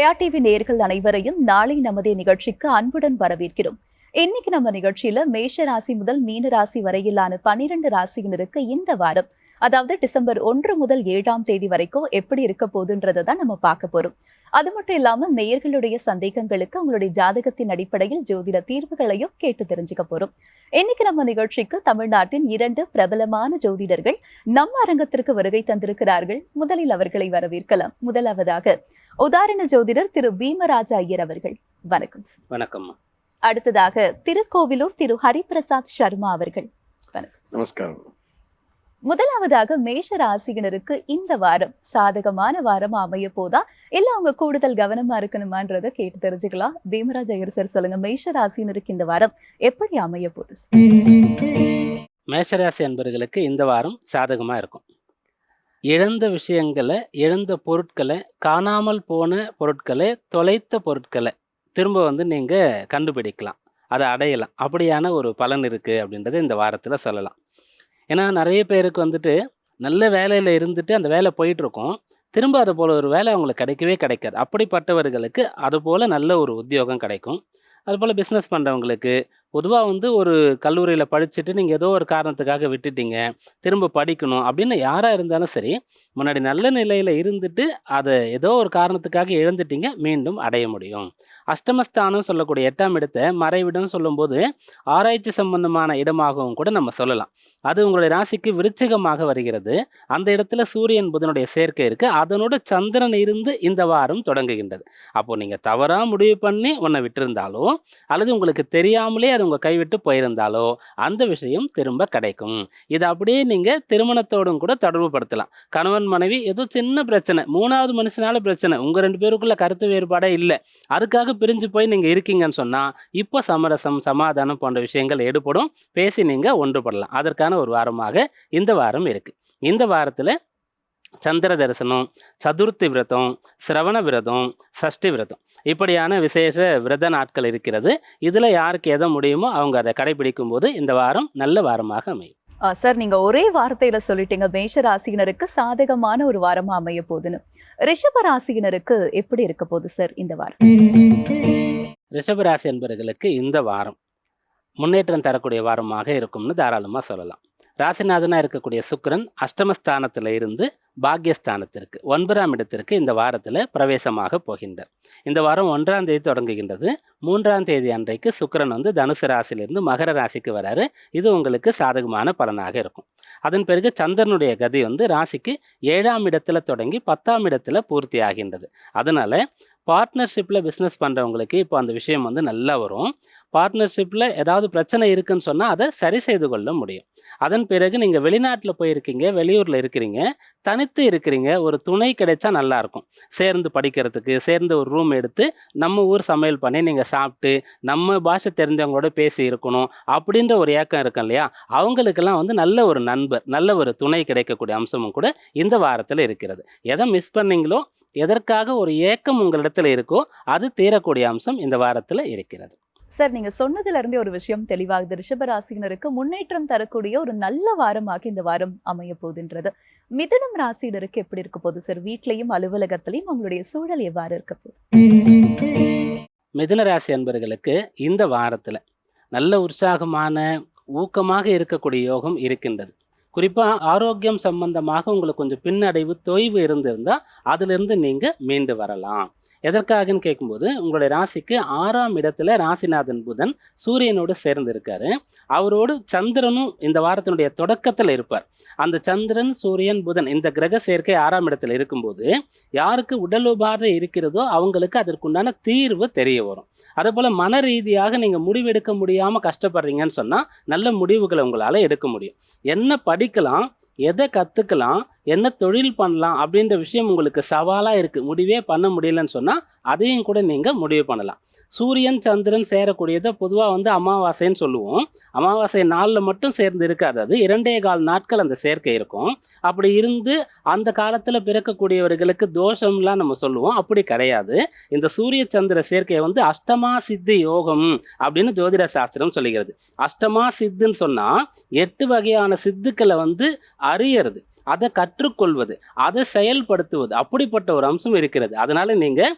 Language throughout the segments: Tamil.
ஜெயா டிவி நேயர்கள் அனைவரையும் நாளை நமதே நிகழ்ச்சிக்கு அன்புடன் வரவேற்கிறோம். இன்னைக்கு நம்ம நிகழ்ச்சியில மேஷ ராசி முதல் மீன ராசி வரையிலான 12 ராசியினருக்கு இந்த வாரம், அதாவது டிசம்பர் 1 முதல் 7ஆம் தேதி வரைக்கும் எப்படி இருக்க போகுதுன்றதை தான் நம்ம பார்க்க போறோம். அது மட்டும் இல்லாம நேயர்களுடைய சந்தேகங்களுக்கு உங்களுடைய ஜாதகத்தின் அடிப்படையில் ஜோதிட தீர்வுகளையும் கேட்டு தெரிஞ்சுக்க போறோம். இன்னைக்கு நம்ம நிகழ்ச்சிக்கு தமிழ்நாட்டின் 2 பிரபலமான ஜோதிடர்கள் நம்ம அரங்கத்திற்கு வருகை தந்திருக்கிறார்கள். முதலில் அவர்களை வரவேற்கலாம். முதலாவதாக உதாரண ஜோதிடர் திரு பீமராஜா ஐயர் அவர்கள். வணக்கம். வணக்கம். அடுத்ததாக திருக்கோவிலூர் திரு ஹரிபிரசாத் சர்மா அவர்கள். வணக்கம். நமஸ்காரம். முதலாவதாக மேஷ ராசியினருக்கு இந்த வாரம் சாதகமான வாரமா அமைய போதா, இல்ல அவங்க கூடுதல் கவனமா இருக்கணுமான்றத கேட்டு தெரிஞ்சுக்கலாம். பீமராஜ் ஐயர் சார் சொல்லுங்க, மேஷ ராசியினருக்கு இந்த வாரம் எப்படி அமைய போகுது? மேஷராசி அன்பர்களுக்கு இந்த வாரம் சாதகமாக இருக்கும். இழந்த விஷயங்களை, இழந்த பொருட்களை, காணாமல் போன பொருட்களை, தொலைத்த பொருட்களை திரும்ப நீங்கள் கண்டுபிடிக்கலாம், அதை அடையலாம். அப்படியான ஒரு பலன் இருக்குது அப்படின்றத இந்த வாரத்தில் சொல்லலாம். ஏன்னா நிறைய பேருக்கு நல்ல வேலையில் இருந்துட்டு அந்த வேலை போயிட்டுருக்கோம், திரும்ப அது போல் ஒரு வேலை அவங்களுக்கு கிடைக்கவே கிடைக்காது. அப்படிப்பட்டவர்களுக்கு அதுபோல் நல்ல ஒரு உத்தியோகம் கிடைக்கும். அதுபோல் பிஸ்னஸ் பண்ணுறவங்களுக்கு பொதுவாக ஒரு கல்லூரியில் படிச்சுட்டு நீங்கள் ஏதோ ஒரு காரணத்துக்காக விட்டுட்டீங்க, திரும்ப படிக்கணும் அப்படின்னு யாராக இருந்தாலும் சரி, முன்னாடி நல்ல நிலையில் இருந்துட்டு அதை ஏதோ ஒரு காரணத்துக்காக இழந்துட்டீங்க, மீண்டும் அடைய முடியும். அஷ்டமஸ்தானம் சொல்லக்கூடிய 8ஆம் இடத்தை மறைவிடம் சொல்லும்போது ஆராய்ச்சி சம்பந்தமான இடமாகவும் கூட நம்ம சொல்லலாம். அது உங்களுடைய ராசிக்கு விருச்சிகமாக வருகிறது. அந்த இடத்துல சூரியன் புதனுடைய சேர்க்கை இருக்குது. அதனோட சந்திரன் இருந்து இந்த வாரம் தொடங்குகின்றது. அப்போது நீங்கள் தவறாக முடிவு பண்ணி ஒன்றை விட்டிருந்தாலோ அல்லது உங்களுக்கு தெரியாமலே அது உங்கள் கைவிட்டு போயிருந்தாலோ அந்த விஷயம் திரும்ப கிடைக்கும். இதை அப்படியே நீங்கள் திருமணத்தோடும் கூட தொடர்பு படுத்தலாம். கணவன் மனைவி ஏதோ சின்ன பிரச்சனை, 3வது மனுஷனால பிரச்சனை, உங்கள் 2 பேருக்குள்ள கருத்து வேறுபாடே இல்லை, அதுக்காக பிரிஞ்சு போய் நீங்கள் இருக்கீங்கன்னு சொன்னால் இப்போ சமரசம், சமாதானம் போன்ற விஷயங்கள் எடுபடும். பேசி நீங்கள் ஒன்றுபடலாம். அதற்கான ஒரு வாரமாக இந்த வாரம் இருக்குது. இந்த வாரத்தில் சந்திர தரிசனம், சதுர்த்தி விரதம், சிரவண விரதம், சஷ்டி விரதம் இப்படியான விசேஷ விரத நாட்கள் இருக்கிறது. இதில் யாருக்கு எதை முடியுமோ அவங்க அதை கடைபிடிக்கும் போது இந்த வாரம் நல்ல வாரமாக அமையும். சார், நீங்க ஒரே வார்த்தையில சொல்லிட்டீங்க, மேஷ ராசியினருக்கு சாதகமான ஒரு வாரமா அமைய போகுதுன்னு. ரிஷப ராசியினருக்கு எப்படி இருக்க போகுது சார் இந்த வாரம்? ரிஷபராசி என்பவர்களுக்கு இந்த வாரம் முன்னேற்றம் தரக்கூடிய வாரமாக இருக்கும்னு தாராளமாக சொல்லலாம். ராசிநாதனாக இருக்கக்கூடிய சுக்கிரன் அஷ்டமஸ்தானத்தில் இருந்து பாக்யஸ்தானத்திற்கு 9ஆம் இடத்திற்கு இந்த வாரத்தில் பிரவேசமாக போகின்றார். இந்த வாரம் 1ஆம் தேதி தொடங்குகின்றது. 3ஆம் தேதி அன்றைக்கு சுக்கிரன் தனுசு ராசியிலிருந்து மகர ராசிக்கு வராரு. இது உங்களுக்கு சாதகமான பலனாக இருக்கும். அதன் பிறகு சந்திரனுடைய கதி ராசிக்கு 7ஆம் இடத்துல தொடங்கி 10ஆம் இடத்துல பூர்த்தி ஆகின்றது. அதனால் பார்ட்னர்ஷிப்பில் பிஸ்னஸ் பண்ணுறவங்களுக்கு இப்போ அந்த விஷயம் நல்லா வரும். பார்ட்னர்ஷிப்பில் ஏதாவது பிரச்சனை இருக்குன்னு சொன்னால் அதை சரி செய்து கொள்ள முடியும். அதன் பிறகு நீங்கள் வெளிநாட்டில் போயிருக்கீங்க, வெளியூரில் இருக்கிறீங்க, தனித்து இருக்கிறீங்க, ஒரு துணை கிடைச்சா நல்லாயிருக்கும். சேர்ந்து படிக்கிறதுக்கு, சேர்ந்து ஒரு ரூம் எடுத்து நம்ம ஊர் சமையல் பண்ணி நீங்கள் சாப்பிட்டு நம்ம பாஷை தெரிஞ்சவங்களோட பேசி இருக்கணும் அப்படின்ற ஒரு ஏக்கம் இருக்கும் இல்லையா? அவங்களுக்கெல்லாம் நல்ல ஒரு நண்பர், நல்ல ஒரு துணை கிடைக்கக்கூடிய அம்சமும் கூட இந்த வாரத்தில் இருக்கிறது. எதை மிஸ் பண்ணீங்களோ, எதற்காக ஒரு ஏக்கம் உங்களிடத்தில் இருக்கோ அது தீரக்கூடிய அம்சம் இந்த வாரத்தில் இருக்கிறது. சார், நீங்க சொன்னதுல இருந்தே ஒரு விஷயம் தெளிவாகுது. ரிஷபராசினருக்கு முன்னேற்றம் தரக்கூடிய ஒரு நல்ல வாரமாக இந்த வாரம் அமைய போகுதுன்றது. மிதுனம் ராசியினருக்கு எப்படி இருக்க போகுது சார்? வீட்லையும் அலுவலகத்திலையும் அவங்களுடைய சூழல் எவ்வாறு இருக்க போகுது? மிதுன ராசி அன்பர்களுக்கு இந்த வாரத்தில் நல்ல உற்சாகமான ஊக்கமாக இருக்கக்கூடிய யோகம் இருக்கின்றது. குறிப்பாக ஆரோக்கியம் சம்பந்தமாக உங்களுக்கு கொஞ்சம் பின்னடைவு, தொய்வு இருந்திருந்தால் அதிலிருந்து நீங்கள் மீண்டு வரலாம். எதற்காகன்னு கேட்கும்போது, உங்களுடைய ராசிக்கு 6ஆம் இடத்துல ராசிநாதன் புதன் சூரியனோடு சேர்ந்து இருக்காரு. அவரோடு சந்திரனும் இந்த வாரத்தினுடைய தொடக்கத்தில் இருப்பார். அந்த சந்திரன், சூரியன், புதன் இந்த கிரக சேர்க்கை 6ஆம் இடத்துல இருக்கும்போது யாருக்கு உடல் உபாதை இருக்கிறதோ அவங்களுக்கு அதற்குண்டான தீர்வு தெரிய வரும். அதேபோல் மன ரீதியாக நீங்கள் முடிவெடுக்க முடியாமல் கஷ்டப்படுறீங்கன்னு சொன்னால் நல்ல முடிவுகளை உங்களால் எடுக்க முடியும். என்ன படிக்கலாம், எதை கற்றுக்கலாம், என்ன தொழில் பண்ணலாம் அப்படின்ற விஷயம் உங்களுக்கு சவாலாக இருக்குது, முடிவே பண்ண முடியலன்னு சொன்னால் அதையும் கூட நீங்கள் முடிவு பண்ணலாம். சூரியன் சந்திரன் சேரக்கூடியதை பொதுவாக அமாவாசைன்னு சொல்லுவோம். அமாவாசை நாளில் மட்டும் சேர்ந்து இருக்காது, அது 2.25 நாட்கள் அந்த சேர்க்கை இருக்கும். அப்படி இருந்து அந்த காலத்தில் பிறக்கக்கூடியவர்களுக்கு தோஷம்லாம் நம்ம சொல்லுவோம். அப்படி கிடையாது. இந்த சூரிய சந்திர சேர்க்கையை அஷ்டமா சித்தி யோகம் அப்படின்னு ஜோதிட சாஸ்திரம் சொல்லுகிறது. அஷ்டமா சித்துன்னு சொன்னால் 8 வகையான சித்துக்களை அறியறது, அதை கற்றுக்கொள்வது, அதை செயல்படுத்துவது, அப்படிப்பட்ட ஒரு அம்சம் இருக்கிறது. அதனால் நீங்கள்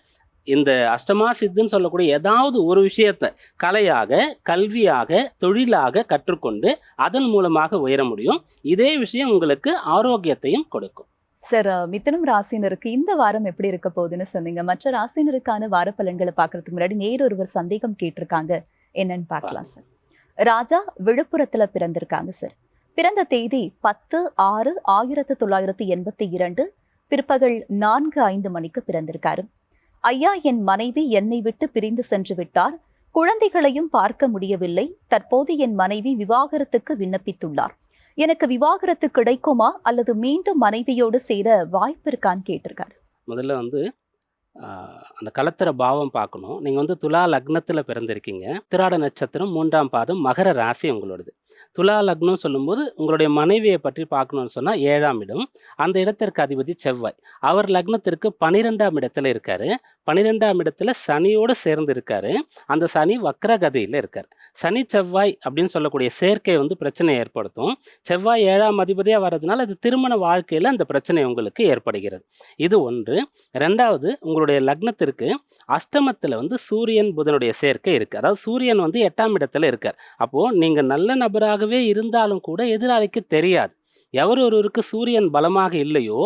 இந்த அஷ்டமா சித்துன்னு சொல்லக்கூடிய ஏதாவது ஒரு விஷயத்தை கலையாக, கல்வியாக, தொழிலாக கற்றுக்கொண்டு அதன் மூலமாக உயர முடியும். இதே விஷயம் உங்களுக்கு ஆரோக்கியத்தையும் கொடுக்கும். சார், மிதுனம் ராசினருக்கு இந்த வாரம் எப்படி இருக்க போகுதுன்னு சொன்னீங்க. மற்ற ராசினருக்கான வார பலன்களை பார்க்கறதுக்கு முன்னாடி நேரொருவர் சந்தேகம் கேட்டிருக்காங்க. என்னன்னு பார்க்கலாம் சார். ராஜா விழுப்புரத்துல பிறந்திருக்காங்க சார். பிறந்த தேதி 10/6/1982 பிற்பகல் 4:05 மணிக்கு பிறந்திருக்காரு. ஐயா, என் மனைவி என்னை விட்டு பிரிந்து சென்று விட்டார். குழந்தைகளையும் பார்க்க முடியவில்லை. தற்போது என் மனைவி விவாகரத்துக்கு விண்ணப்பித்துள்ளார். எனக்கு விவாகரத்து கிடைக்குமா அல்லது மீண்டும் மனைவியோடு சேர வாய்ப்பு இருக்கான்னு கேட்டிருக்காரு. முதல்ல வந்து அந்த கலத்திர பாவம் பார்க்கணும். நீங்கள் வந்து துலா லக்னத்தில் பிறந்திருக்கீங்க. திராட நட்சத்திரம் 3ஆம் பாதம் மகர ராசி உங்களோடது. துலா லக்னம் சொல்லும்போது உங்களுடைய மனைவியை பற்றி பார்க்கணும்னு சொன்னால் 7ஆம் இடம். அந்த இடத்திற்கு அதிபதி செவ்வாய். அவர் லக்னத்திற்கு 12ஆம் இடத்துல இருக்காரு. 12ஆம் இடத்துல சனியோடு சேர்ந்து இருக்காரு. அந்த சனி வக்ரகதியில் இருக்கார். சனி செவ்வாய் அப்படின்னு சொல்லக்கூடிய சேர்க்கை வந்து பிரச்சனையை ஏற்படுத்தும். செவ்வாய் 7ஆம் அதிபதியாக வர்றதுனால அது திருமண வாழ்க்கையில் அந்த பிரச்சனை உங்களுக்கு ஏற்படுகிறது. இது ஒன்று. ரெண்டாவது, உங்களுடைய லக்னத்திற்கு அஷ்டமத்தில் வந்து சூரியன் புதனுடைய சேர்க்கை இருக்குது. அதாவது சூரியன் வந்து 8ஆம் இடத்துல இருக்கார். அப்போது நீங்கள் நல்ல நபராகவே இருந்தாலும் கூட எதிராளிக்கு தெரியாது. எவர் ஒருவருக்கு சூரியன் பலமாக இல்லையோ,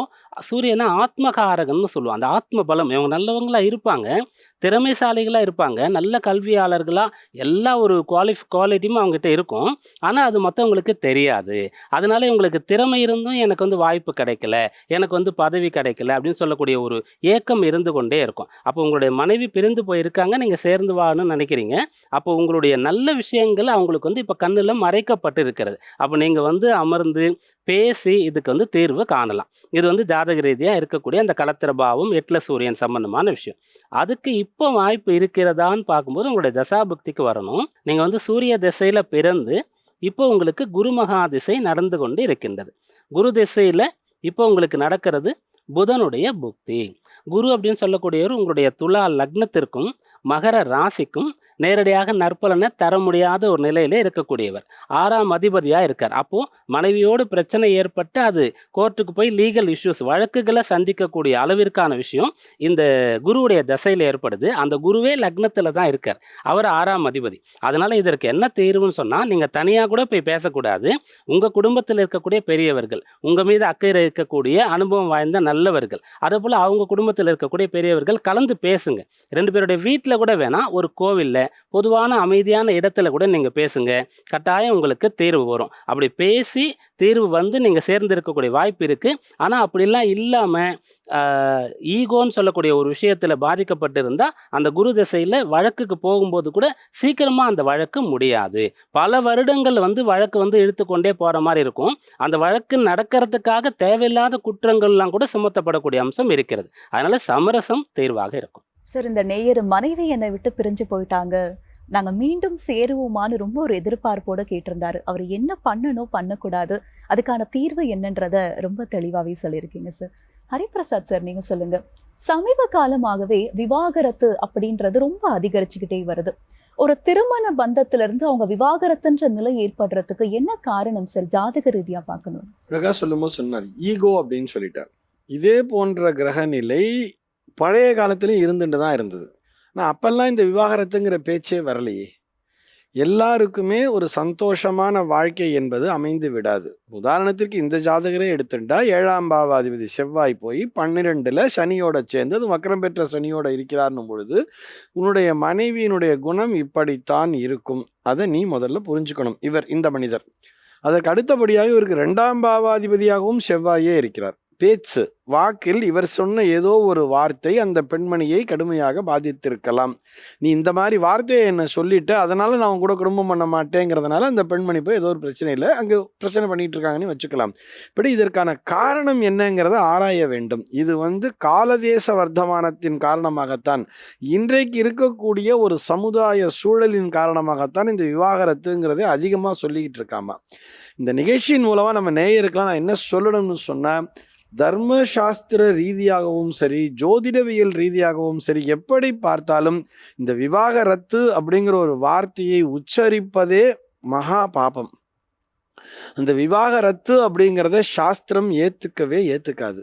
சூரியனை ஆத்மகாரகன்னு சொல்லுவோம். அந்த ஆத்ம பலம், இவங்க நல்லவங்களாக இருப்பாங்க, திறமைசாலிகளாக இருப்பாங்க, நல்ல கல்வியாளர்களாக எல்லா ஒரு குவாலிட்டியும் அவங்ககிட்ட இருக்கும். ஆனால் அது மற்றவங்களுக்கு தெரியாது. அதனால இவங்களுக்கு திறமை இருந்தும் எனக்கு வந்து வாய்ப்பு கிடைக்கல, எனக்கு வந்து பதவி கிடைக்கல அப்படின்னு சொல்லக்கூடிய ஒரு ஏக்கம் இருந்து கொண்டே இருக்கும். அப்போ உங்களுடைய மனைவி பிரிந்து போயிருக்காங்க, நீங்கள் சேர்ந்து வான்னு நினைக்கிறீங்க. அப்போ உங்களுடைய நல்ல விஷயங்கள் அவங்களுக்கு வந்து இப்போ கண்ணில் மறைக்கப்பட்டு இருக்கிறது. அப்போ நீங்கள் வந்து அமர்ந்து பேசி இதுக்கு வந்து தீர்வு காணலாம். இது வந்து ஜாதக ரீதியாக இருக்கக்கூடிய அந்த கலத்திர பாவம் 8ல் சூரியன் சம்பந்தமான விஷயம். அதுக்கு இப்போ வாய்ப்பு இருக்கிறதான்னு பார்க்கும்போது உங்களுடைய தசாபுக்திக்கு வரணும். நீங்கள் வந்து சூரிய திசையில் பிறந்து இப்போ உங்களுக்கு குரு மகா திசை நடந்து கொண்டு இருக்கின்றது. குரு திசையில் இப்போ உங்களுக்கு நடக்கிறது புதனுடைய புக்தி. குரு அப்படின்னு சொல்லக்கூடியவர் உங்களுடைய துலா லக்னத்திற்கும் மகர ராசிக்கும் நேரடியாக நற்பலனை தர முடியாத ஒரு நிலையிலே இருக்கக்கூடியவர். 6ஆம் அதிபதியாக இருக்கார். அப்போது மனைவியோடு பிரச்சனை ஏற்பட்டு அது கோர்ட்டுக்கு போய் லீகல் இஷ்யூஸ் வழக்குகளை சந்திக்கக்கூடிய அளவிற்கான விஷயம் இந்த குருவுடைய தசையில் ஏற்படுது. அந்த குருவே லக்னத்தில் தான் இருக்கார். அவர் 6ஆம் அதிபதி. அதனால் இதற்கு என்ன தீர்வுன்னு சொன்னால், நீங்கள் தனியாக கூட போய் பேசக்கூடாது. உங்கள் குடும்பத்தில் இருக்கக்கூடிய பெரியவர்கள், உங்கள் மீது அக்கறை இருக்கக்கூடிய அனுபவம் வாய்ந்த நல்லவர்கள், அதேபோல் அவங்க குடும்பத்தில் இருக்கக்கூடிய பெரியவர்கள் கலந்து பேசுங்க. 2 பேருடைய வீட்டில் கூட வேணாம், ஒரு கோவிலில் பொதுவான அமைதியான இடத்துல கூட நீங்கள் பேசுங்க. கட்டாயம் உங்களுக்கு தீர்வு வரும். அப்படி பேசி தீர்வு வந்து நீங்கள் சேர்ந்திருக்கக்கூடிய வாய்ப்பு இருக்குது. ஆனால் அப்படிலாம் இல்லாமல் ஈகோன்னு சொல்லக்கூடிய ஒரு விஷயத்தில் பாதிக்கப்பட்டிருந்தால் அந்த குரு திசையில் வழக்குக்கு போகும்போது கூட சீக்கிரமாக அந்த வழக்கு முடியாது. பல வருடங்கள் வந்து வழக்கு வந்து இழுத்துக்கொண்டே போகிற மாதிரி இருக்கும். அந்த வழக்கு நடக்கிறதுக்காக தேவையில்லாத குற்றங்கள்லாம் கூட சுமத்தப்படக்கூடிய அம்சம் இருக்கிறது. அதனால் சமரசம் தீர்வாக இருக்கும். சார், இந்த நேயர் மனைவி என்னை விட்டு பிரிஞ்சு போயிட்டாங்க, நாங்க மீண்டும் சேருவோமான்னு ரொம்ப ஒரு எதிர்பார்ப்போட கேட்டிருந்தாரு. அவர் என்ன பண்ணணும், பண்ணக்கூடாது, அதுக்கான தீர்வு என்னன்றத ரொம்ப தெளிவாவே சொல்லியிருக்கீங்க சார். ஹரிபிரசாத் சார், நீங்க சொல்லுங்க. சமீப காலமாகவே விவாகரத்து அப்படின்றது ரொம்ப அதிகரிச்சுக்கிட்டே வருது. ஒரு திருமண பந்தத்துல இருந்து அவங்க விவாகரத்துன்ற நிலை ஏற்படுறதுக்கு என்ன காரணம் சார், ஜாதக ரீதியா பார்க்கணும்? பிரகாஷ் சொல்லும்போது சொன்னார், ஈகோ அப்படின்னு சொல்லிட்டார். இதே போன்ற கிரக நிலை பழைய காலத்திலையும் இருந்துட்டு தான் இருந்தது. ஆனால் அப்பெல்லாம் இந்த விவாகரத்துங்கிற பேச்சே வரலையே. எல்லாருக்குமே ஒரு சந்தோஷமான வாழ்க்கை என்பது அமைந்து விடாது. உதாரணத்திற்கு இந்த ஜாதகரே எடுத்துட்டா 7ஆம் பாவாதிபதி செவ்வாய் போய் 12ல் சனியோட சேர்ந்து, அது வக்ரம் பெற்ற சனியோட இருக்கிறார்னும் பொழுது உன்னுடைய மனைவியினுடைய குணம் இப்படித்தான் இருக்கும். அதை நீ முதல்ல புரிஞ்சுக்கணும். இவர் இந்த மனிதர். அதற்கு அடுத்தபடியாக இவருக்கு 2ஆம் பாவாதிபதியாகவும் செவ்வாயே இருக்கிறார். பேச்சு வாக்கில் இவர் சொன்ன ஏதோ ஒரு வார்த்தை அந்த பெண்மணியை கடுமையாக பாதித்திருக்கலாம். நீ இந்த மாதிரி வார்த்தையை என்ன சொல்லிட்டு அதனால நான் கூட குடும்பம் பண்ண மாட்டேங்கிறதுனால அந்த பெண்மணி போய் ஏதோ ஒரு பிரச்சனையில் அங்கே பிரச்சனை பண்ணிட்டு இருக்காங்கன்னு வச்சுக்கலாம். இப்படி இதற்கான காரணம் என்னங்கிறத ஆராய வேண்டும். இது காலதேச வர்த்தமானத்தின் காரணமாகத்தான், இன்றைக்கு இருக்கக்கூடிய ஒரு சமுதாய சூழலின் காரணமாகத்தான் இந்த விவாகரத்துங்கிறதே அதிகமாக சொல்லிக்கிட்டு இருக்காமா. இந்த நிகழ்ச்சியின் மூலமாக நம்ம நேயருக்கெல்லாம் நான் என்ன சொல்லணும்னு சொன்னால், தர்மசாஸ்திர ரீதியாகவும் சரி, ஜோதிடவியல் ரீதியாகவும் சரி, எப்படி பார்த்தாலும் இந்த விவாகரத்து அப்படிங்கிற ஒரு வார்த்தையை உச்சரிப்பதே மகா பாபம். அந்த விவாகரத்து அப்படிங்கிறத சாஸ்திரம் ஏற்றுக்கவே ஏற்றுக்காது.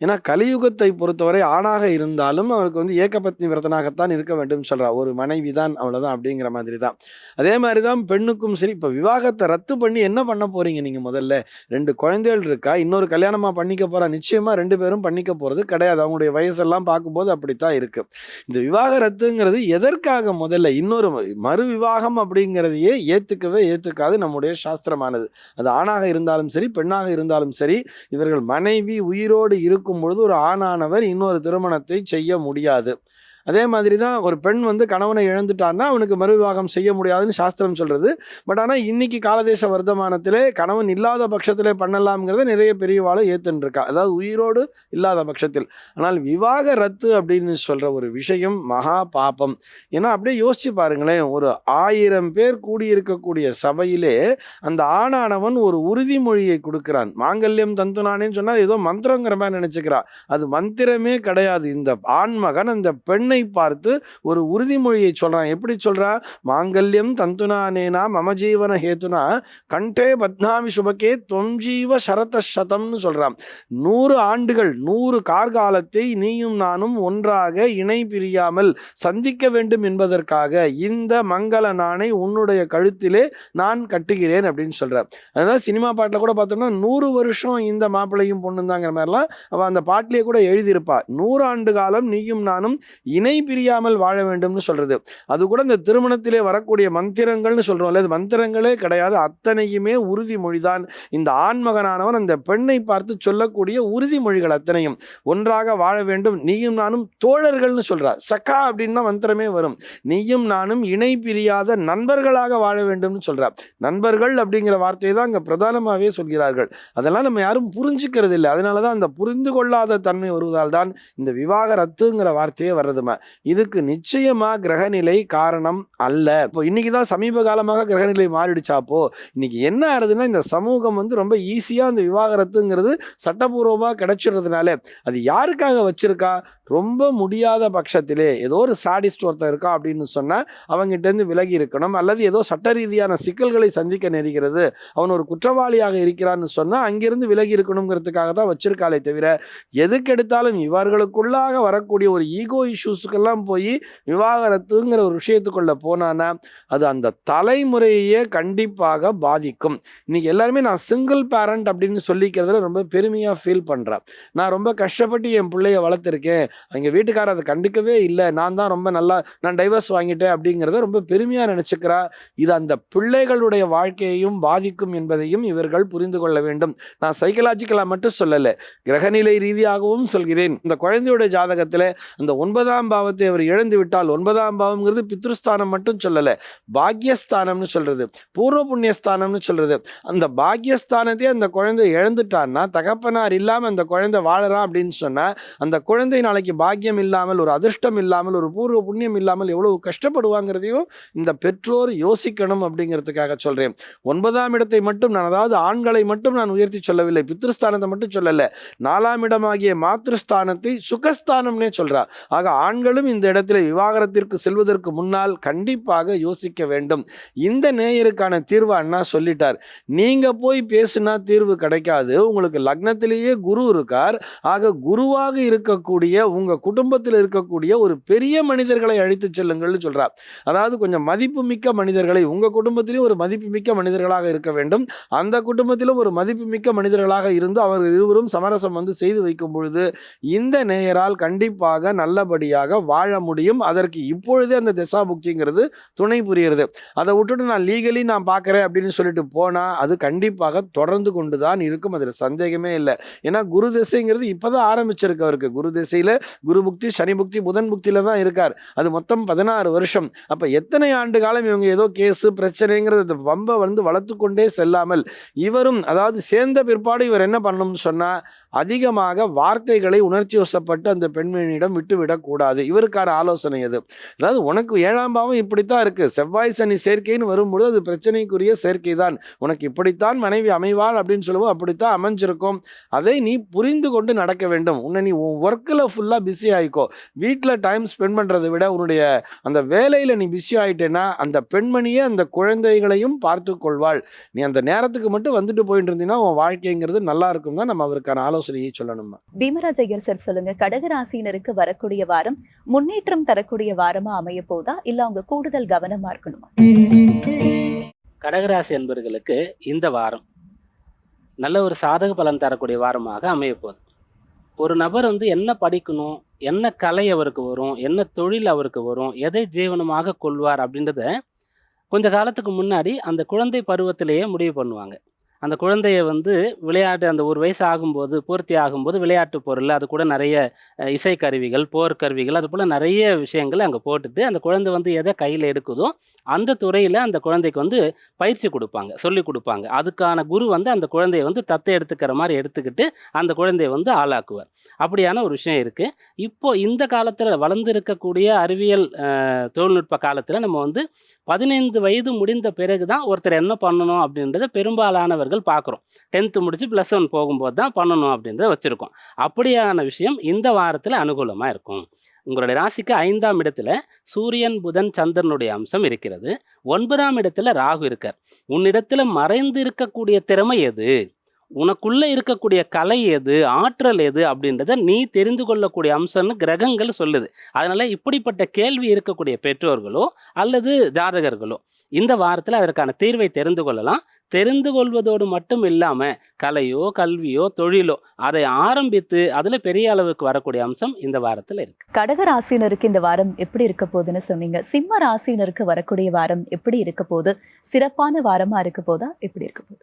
ஏன்னா கலியுகத்தை பொறுத்தவரை ஆணாக இருந்தாலும் அவருக்கு வந்து ஏகபத்னி விரதனாகத்தான் இருக்க வேண்டும் சொல்றா. ஒரு மனைவி தான், அவ்வளவுதான் அப்படிங்கிற மாதிரி தான். அதே மாதிரி தான் பெண்ணுக்கும் சரி. இப்போ விவாகத்தை ரத்து பண்ணி என்ன பண்ண போறீங்க நீங்க? முதல்ல 2 குழந்தைகள் இருக்கா, இன்னொரு கல்யாணமா பண்ணிக்க போறா, நிச்சயமா 2 பேரும் பண்ணிக்க போறது கிடையாது. அவங்களுடைய வயசெல்லாம் பார்க்கும்போது அப்படித்தான் இருக்கு. இந்த விவாகரத்துங்கிறது எதற்காக? முதல்ல இன்னொரு மறு விவாகம் அப்படிங்கிறதையே ஏத்துக்காது நம்முடைய சாஸ்திரமானது. அது ஆணாக இருந்தாலும் சரி, பெண்ணாக இருந்தாலும் சரி, இவர்கள் மனைவி உயிரோடு இருக்கும் பொழுது ஒரு ஆணானவர் இன்னொரு திருமணத்தை செய்ய முடியாது. அதே மாதிரி தான் ஒரு பெண் வந்து கணவனை இழந்துட்டான்னா அவனுக்கு மறுவிவாகம் செய்ய முடியாதுன்னு சாஸ்திரம் சொல்கிறது. பட் ஆனால் இன்னைக்கு காலதேச வர்த்தமானத்திலே கணவன் இல்லாத பட்சத்திலே பண்ணலாம்ங்கிறத நிறைய பெரியவாளும் ஏற்றுருக்கா, அதாவது உயிரோடு இல்லாத பட்சத்தில். ஆனால் விவாக ரத்து அப்படின்னு சொல்கிற ஒரு விஷயம் மகா பாபம். ஏன்னா அப்படியே யோசிச்சு பாருங்களேன், ஒரு 1000 பேர் கூடியிருக்கக்கூடிய சபையிலே அந்த ஆணானவன் ஒரு உறுதிமொழியை கொடுக்கிறான். மாங்கல்யம் தந்துனானேன்னு சொன்னால் ஏதோ மந்திரங்கிற மாதிரி நினச்சிக்கிறான். அது மந்திரமே கிடையாது. இந்த ஆண்மகன் அந்த பெண்ணை பார்த்து ஒரு உறுதிமொழியை சொல்றான். எப்படி சொல்றா? மாங்கல்யம் தந்துனானேனா மம ஜீவன ஹேத்துனா கண்டே பத்னாமி சுபகே தொம் ஜீவ சரத சதம்னு சொல்றான். 100 ஆண்டுகள் 100 கார்காலத்தை நீயும் நானும் ஒன்றாக இணை பிரியாமல் சந்திக்க வேண்டும் என்பதற்காக இந்த மங்கள நாணை உன்னுடைய கழுத்திலே நான் கட்டுகிறேன் அப்படின்னு சொல்றான். அதாவது சினிமா பாட்டில் கூட பார்த்தோம்னா 100 வருஷம் இந்த மாப்பிள்ளையும் பொண்ணும் தாங்கிற மாதிரிலாம் அவன் அந்த பாட்டிலேயே கூட எழுதியிருப்பா. 100 ஆண்டு காலம் நீயும் நானும் இணை பிரியாமல் வாழ வேண்டும்னு சொல்றது. அது கூட இந்த திருமணத்திலே வரக்கூடிய மந்திரங்கள்னு சொல்றோம்ல, அது மந்திரங்களே கிடையாது, அத்தனையுமே உறுதிமொழிதான். இந்த ஆண்மகனானவன் அந்த பெண்ணை பார்த்து சொல்லக்கூடிய உறுதிமொழிகள் அத்தனையும். ஒன்றாக வாழ வேண்டும், நீயும் நானும் தோழர்கள்னு சொல்றார். சக்கா அப்படின்னா மந்திரமே வரும். நீயும் நானும் இணை பிரியாத நண்பர்களாக வாழ வேண்டும்னு சொல்றார். நண்பர்கள் அப்படிங்கிற வார்த்தையை தான் அங்க பிரதானமாகவே சொல்கிறார்கள். அதெல்லாம் நம்ம யாரும் புரிஞ்சுக்கிறது இல்லை. அதனாலதான் அந்த புரிந்து கொள்ளாத தன்மை வருவதால் தான் இந்த விவாகரத்துங்கிற வார்த்தையே வர்றது. இதுக்கு நிச்சயமா கிரகநிலை காரணம் அல்ல. இப்போ இன்னைக்குதான் சமீப காலமாக கிரகநிலை மாறிடுச்சாப்போ இன்னைக்கு என்ன ஆகுதுன்னா, இந்த சமூகம் வந்து ரொம்ப ஈஸியா அந்த விவாகரத்துங்கிறது சட்டபூர்வமா கிடைச்சிடுறதுனால அது யாருக்காக வச்சிருக்கா? ரொம்ப முடியாத பட்சத்திலே ஏதோ ஒரு சாடிஸ்ட் ஒருத்தர் இருக்கா அப்படின்னு சொன்னா அவங்ககிட்ட இருந்து விலகி இருக்கணும், அல்லது ஏதோ சட்ட ரீதியான சிக்கல்களை சந்திக்க நேரிகிறது, அவன் ஒரு குற்றவாளியாக இருக்கிறான்னு சொன்னா அங்கிருந்து விலகி இருக்கணுங்கிறதுக்காக தான் வச்சிருக்காளே தவிர எதுக்கெடுத்தாலும் இவர்களுக்குள்ளாக வரக்கூடிய ஒரு ஈகோ இஷ்யூஸுக்கெல்லாம் போய் விவாகரத்துங்கிற ஒரு விஷயத்துக்குள்ள போனான்னா அது அந்த தலைமுறையே கண்டிப்பாக பாதிக்கும். இன்னைக்கு எல்லாருமே நான் சிங்கிள் பேரண்ட் அப்படின்னு சொல்லிக்கிறதுல ரொம்ப பெருமையாக ஃபீல் பண்ணுறேன். நான் ரொம்ப கஷ்டப்பட்டு என் பிள்ளைய வளர்த்துருக்கேன், அவங்க வீட்டுக்காரர் அதை கண்டுக்கவே இல்லை, நான் தான் ரொம்ப நல்லா நான் டைவர்ஸ் வாங்கிட்டேன் அப்படிங்கிறத ரொம்ப பெருமையாக நினச்சிக்கிறா. இது அந்த பிள்ளைகளுடைய வாழ்க்கையையும் பாதிக்கும் என்பதையும் இவர்கள் புரிந்து கொள்ள வேண்டும். நான் சைக்கலாஜிக்கலாக மட்டும் சொல்லலை, கிரகநிலை ரீதியாகவும் சொல்கிறேன். இந்த குழந்தையுடைய ஜாதகத்தில் அந்த 9ஆம் பாவத்தை அவர் இழந்து விட்டால், 9ஆம் பாவம்ங்கிறது பித்ருஸ்தானம் மட்டும் சொல்லலை, பாக்யஸ்தானம்னு சொல்றது, பூர்வ புண்ணியஸ்தானம்னு சொல்றது. அந்த பாக்யஸ்தானத்தையே அந்த குழந்தை இழந்துட்டான்னா, தகப்பனார் இல்லாமல் அந்த குழந்தை வாழறான் அப்படின்னு சொன்னா அந்த குழந்தை நாளைக்கு பாக்கியம் இல்லாமல், ஒரு அதிர்ஷ்டம் இல்லாமல், ஒரு பூர்வ புண்ணியம் இல்லாமல் எவ்வளவு கஷ்டப்படுவாங்கிறதையும் இந்த பெற்றோர் யோசிக்கணும் அப்படிங்கிறதுக்காக சொல்றேன். 9ஆம் இடத்தை மட்டும் நான், அதாவது ஆண்களை மட்டும் நான் உயர்த்தி சொல்லவில்லை, பித்ருஸ்தானத்தை மட்டும் சொல்லலை, 4ஆம் இடமாகிய மாத்ருஸ்தானத்தை சுகஸ்தானம்னே சொல்றா. ஆக ஆண்களும் இந்த இடத்துல விவாகரத்திற்கு செல்வதற்கு முன்னால் கண்டிப்பாக யோசிக்க வேண்டும். இந்த நேயருக்கான தீர்வு அண்ணா சொல்லிட்டார். நீங்க போய் பேசுனா தீர்வு கிடைக்காது. உங்களுக்கு லக்னத்திலேயே குரு இருக்கார். ஆக குருவாக இருக்கக்கூடிய உங்க குடும்பத்தில் இருக்கக்கூடிய ஒரு பெரிய மனிதர்களை அழைத்து செல்லுங்கள்னு சொல்றார். அதாவது கொஞ்சம் மதிப்புமிக்க மனிதர்களை, உங்க குடும்பத்திலும் ஒரு மதிப்புமிக்க மனிதர்களாக இருக்க வேண்டும், அந்த குடும்பத்திலும் ஒரு மதிப்புமிக்க மனிதர்களாக இருந்து அவர்கள் இருவரும் சமரசம் வந்து செய்து வைக்கும் பொழுது இந்த நேயரால் கண்டிப்பாக நல்லபடியாக வாழ முடியும். அதற்கு இப்பொழுதே அந்த தசாபுக்திங்கிறது துணை புரிகிறது. அதை விட்டுட்டு நான் லீகலி நான் பார்க்குறேன் அப்படின்னு சொல்லிட்டு போனால் அது கண்டிப்பாக தொடர்ந்து கொண்டு தான் இருக்கும், அதில் சந்தேகமே இல்லை. ஏன்னா குரு திசைங்கிறது இப்போதான் ஆரம்பிச்சிருக்கு அவருக்கு. குரு திசையில் குரு புக்தி, சனி புக்தி, புதன் புக்தியில் தான் இருக்கார். அது மொத்தம் 16 வருஷம். அப்போ எத்தனை ஆண்டு காலம் இவங்க ஏதோ கேஸு பிரச்சனைங்கிறது வம்பை வந்து வளர்த்து கொண்டே செல்லாமல் இவரும், அதாவது சேர்ந்த பிற்பாடு இவர் என்ன பண்ணணும்னு சொன்னால் அதிகமாக வார்த்தைகளை உணர்ச்சி வசப்பட்டு அந்த பெண்மணியிடம் விட்டுவிடக்கூடாது. இருக்கக்கூடாது, இவருக்கான ஆலோசனை எது? அதாவது உனக்கு 7ஆம் பாவம் இப்படித்தான் இருக்கு, செவ்வாய் சனி சேர்க்கைன்னு வரும்பொழுது அது பிரச்சனைக்குரிய சேர்க்கை தான், உனக்கு இப்படித்தான் மனைவி அமைவாள் அப்படின்னு சொல்லுவோம், அப்படித்தான் அமைஞ்சிருக்கும், அதை நீ புரிந்து கொண்டு நடக்க வேண்டும். உன்னை நீ உன் ஒர்க்கில் ஃபுல்லாக பிஸி ஆகிக்கோ. வீட்டில் டைம் ஸ்பெண்ட் பண்ணுறதை விட உன்னுடைய அந்த வேலையில் நீ பிஸி ஆகிட்டேன்னா அந்த பெண்மணியே அந்த குழந்தைகளையும் பார்த்து கொள்வாள். நீ அந்த நேரத்துக்கு மட்டும் வந்துட்டு போயிட்டு இருந்தீங்கன்னா உன் வாழ்க்கைங்கிறது நல்லா இருக்கும் தான் நம்ம அவருக்கான ஆலோசனையை சொல்லணுமா. பீமராஜ் ஐயர் சார் சொல்லுங்க, கடகராசினருக்கு வரக்கூடிய வாரம் முன்னேற்றம் தரக்கூடிய வாரமா அமைய போதா, இல்ல அவங்க கூடுதல் கவனமா இருக்கணுமா? கடகராசி என்பவர்களுக்கு இந்த வாரம் நல்ல ஒரு சாதக பலன் தரக்கூடிய வாரமாக அமைய போகுது. ஒரு நபர் வந்து என்ன படிக்கணும், என்ன கலை அவருக்கு வரும், என்ன தொழில் அவருக்கு வரும், எதை ஜீவனமாக கொள்வார் அப்படின்றத கொஞ்ச காலத்துக்கு முன்னாடி அந்த குழந்தை பருவத்திலேயே முடிவு பண்ணுவாங்க. அந்த குழந்தைய வந்து விளையாட்டு அந்த ஒரு வயசு ஆகும்போது, பூர்த்தி ஆகும்போது விளையாட்டு பொருள், அது கூட நிறைய இசைக்கருவிகள், போர்க்கருவிகள், அது போல் நிறைய விஷயங்கள் அங்கே போட்டுட்டு அந்த குழந்தை வந்து எதை கையில் எடுக்குதோ அந்த துறையில் அந்த குழந்தைக்கு வந்து பயிற்சி கொடுப்பாங்க, சொல்லி கொடுப்பாங்க. அதுக்கான குரு வந்து அந்த குழந்தைய வந்து தத்தை எடுத்துக்கிற மாதிரி எடுத்துக்கிட்டு அந்த குழந்தைய வந்து ஆளாக்குவார். அப்படியான ஒரு விஷயம் இருக்குது. இப்போது இந்த காலத்தில் வளர்ந்து இருக்கக்கூடிய அறிவியல் தொழில்நுட்ப காலத்தில் நம்ம வந்து 15 வயது முடிந்த பிறகு தான் ஒருத்தர் என்ன பண்ணணும் அப்படின்றத பெரும்பாலானவர்கள் பார்க்குறோம். 10th முடிச்சு +1 போகும்போது தான் பண்ணணும் அப்படின்றத வச்சுருக்கோம். அப்படியான விஷயம் இந்த வாரத்தில் அனுகூலமாக இருக்கும். உங்களுடைய ராசிக்கு 5ஆம் இடத்துல சூரியன், புதன், சந்திரனுடைய அம்சம் இருக்கிறது. 9ஆம் இடத்துல ராகு இருக்கார். உன்னிடத்துல மறைந்து இருக்கக்கூடிய திறமை எது, உனக்குள்ள இருக்கக்கூடிய கலை எது, ஆற்றல் எது அப்படின்றத நீ தெரிந்து கொள்ளக்கூடிய அம்சம்னு கிரகங்கள் சொல்லுது. அதனால இப்படிப்பட்ட கேள்வி இருக்கக்கூடிய பெற்றோர்களோ அல்லது ஜாதகர்களோ இந்த வாரத்தில் அதற்கான தீர்வை தெரிந்து கொள்ளலாம். தெரிந்து கொள்வதோடு மட்டும் இல்லாமல் கலையோ, கல்வியோ, தொழிலோ அதை ஆரம்பித்து அதில் பெரிய அளவுக்கு வரக்கூடிய அம்சம் இந்த வாரத்தில் இருக்கு. கடக ராசினருக்கு இந்த வாரம் எப்படி இருக்க போகுதுன்னு சொன்னீங்க. சிம்ம ராசினருக்கு வரக்கூடிய வாரம் எப்படி இருக்க போகுது? சிறப்பான வாரமா இருக்க போதா, எப்படி இருக்க போகுது?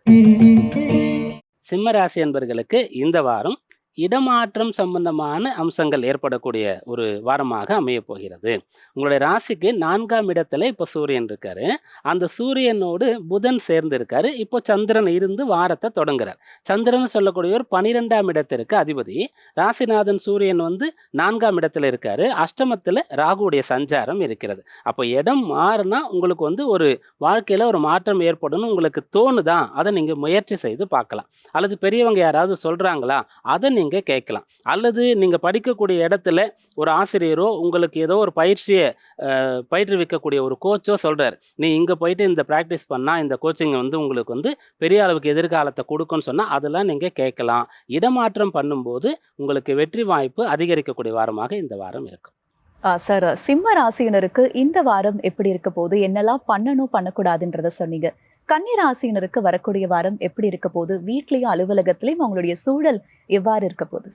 சிம்ம ராசி என்பவர்களுக்கு இந்த வாரம் இடமாற்றம் சம்பந்தமான அம்சங்கள் ஏற்படக்கூடிய ஒரு வாரமாக அமைய போகிறது. உங்களுடைய ராசிக்கு 4ஆம் இடத்துல இப்போ சூரியன் இருக்காரு. அந்த சூரியனோடு புதன் சேர்ந்து இருக்காரு. இப்போ சந்திரன் இருந்து வாரத்தை தொடங்குறார். சந்திரன் சொல்லக்கூடியவர் 12ஆம் இடத்திற்கு அதிபதி. ராசிநாதன் சூரியன் வந்து 4ஆம் இடத்துல இருக்காரு. அஷ்டமத்தில் ராகுடைய சஞ்சாரம் இருக்கிறது. அப்போ இடம் மாறினா உங்களுக்கு வந்து ஒரு வாழ்க்கையில் ஒரு மாற்றம் ஏற்படும் உங்களுக்கு தோணுதா, அதை நீங்கள் முயற்சி செய்து பார்க்கலாம். அல்லது பெரியவங்க யாராவது சொல்கிறாங்களா, அதை நீங்கள் கேட்கலாம். அல்லது நீங்கள் படிக்கக்கூடிய இடத்துல ஒரு ஆசிரியரோ உங்களுக்கு ஏதோ ஒரு பயிற்சியை பயிற்றுவிக்கக்கூடிய ஒரு கோச்சோ சொல்கிறார், நீ இங்கே போயிட்டு இந்த ப்ராக்டிஸ் பண்ணால் இந்த கோச்சிங் வந்து உங்களுக்கு வந்து பெரிய அளவுக்கு எதிர்காலத்தை கொடுக்குன்னு சொன்னால் அதெல்லாம் நீங்கள் கேட்கலாம். இடமாற்றம் பண்ணும்போது உங்களுக்கு வெற்றி வாய்ப்பு அதிகரிக்கக்கூடிய வாரமாக இந்த வாரம் இருக்கும். சார், சிம்ம ராசியினருக்கு இந்த வாரம் எப்படி இருக்க போகுது, என்னெல்லாம் பண்ணணும் பண்ணக்கூடாதுன்றத சொன்னீங்க. கன்னி ராசியினருக்கு வரக்கூடிய வாரம் எப்படி இருக்க போகுது? வீட்லயும் அலுவலகத்திலையும் அவங்களுடைய சூழல் எவ்வாறு இருக்க போகுது?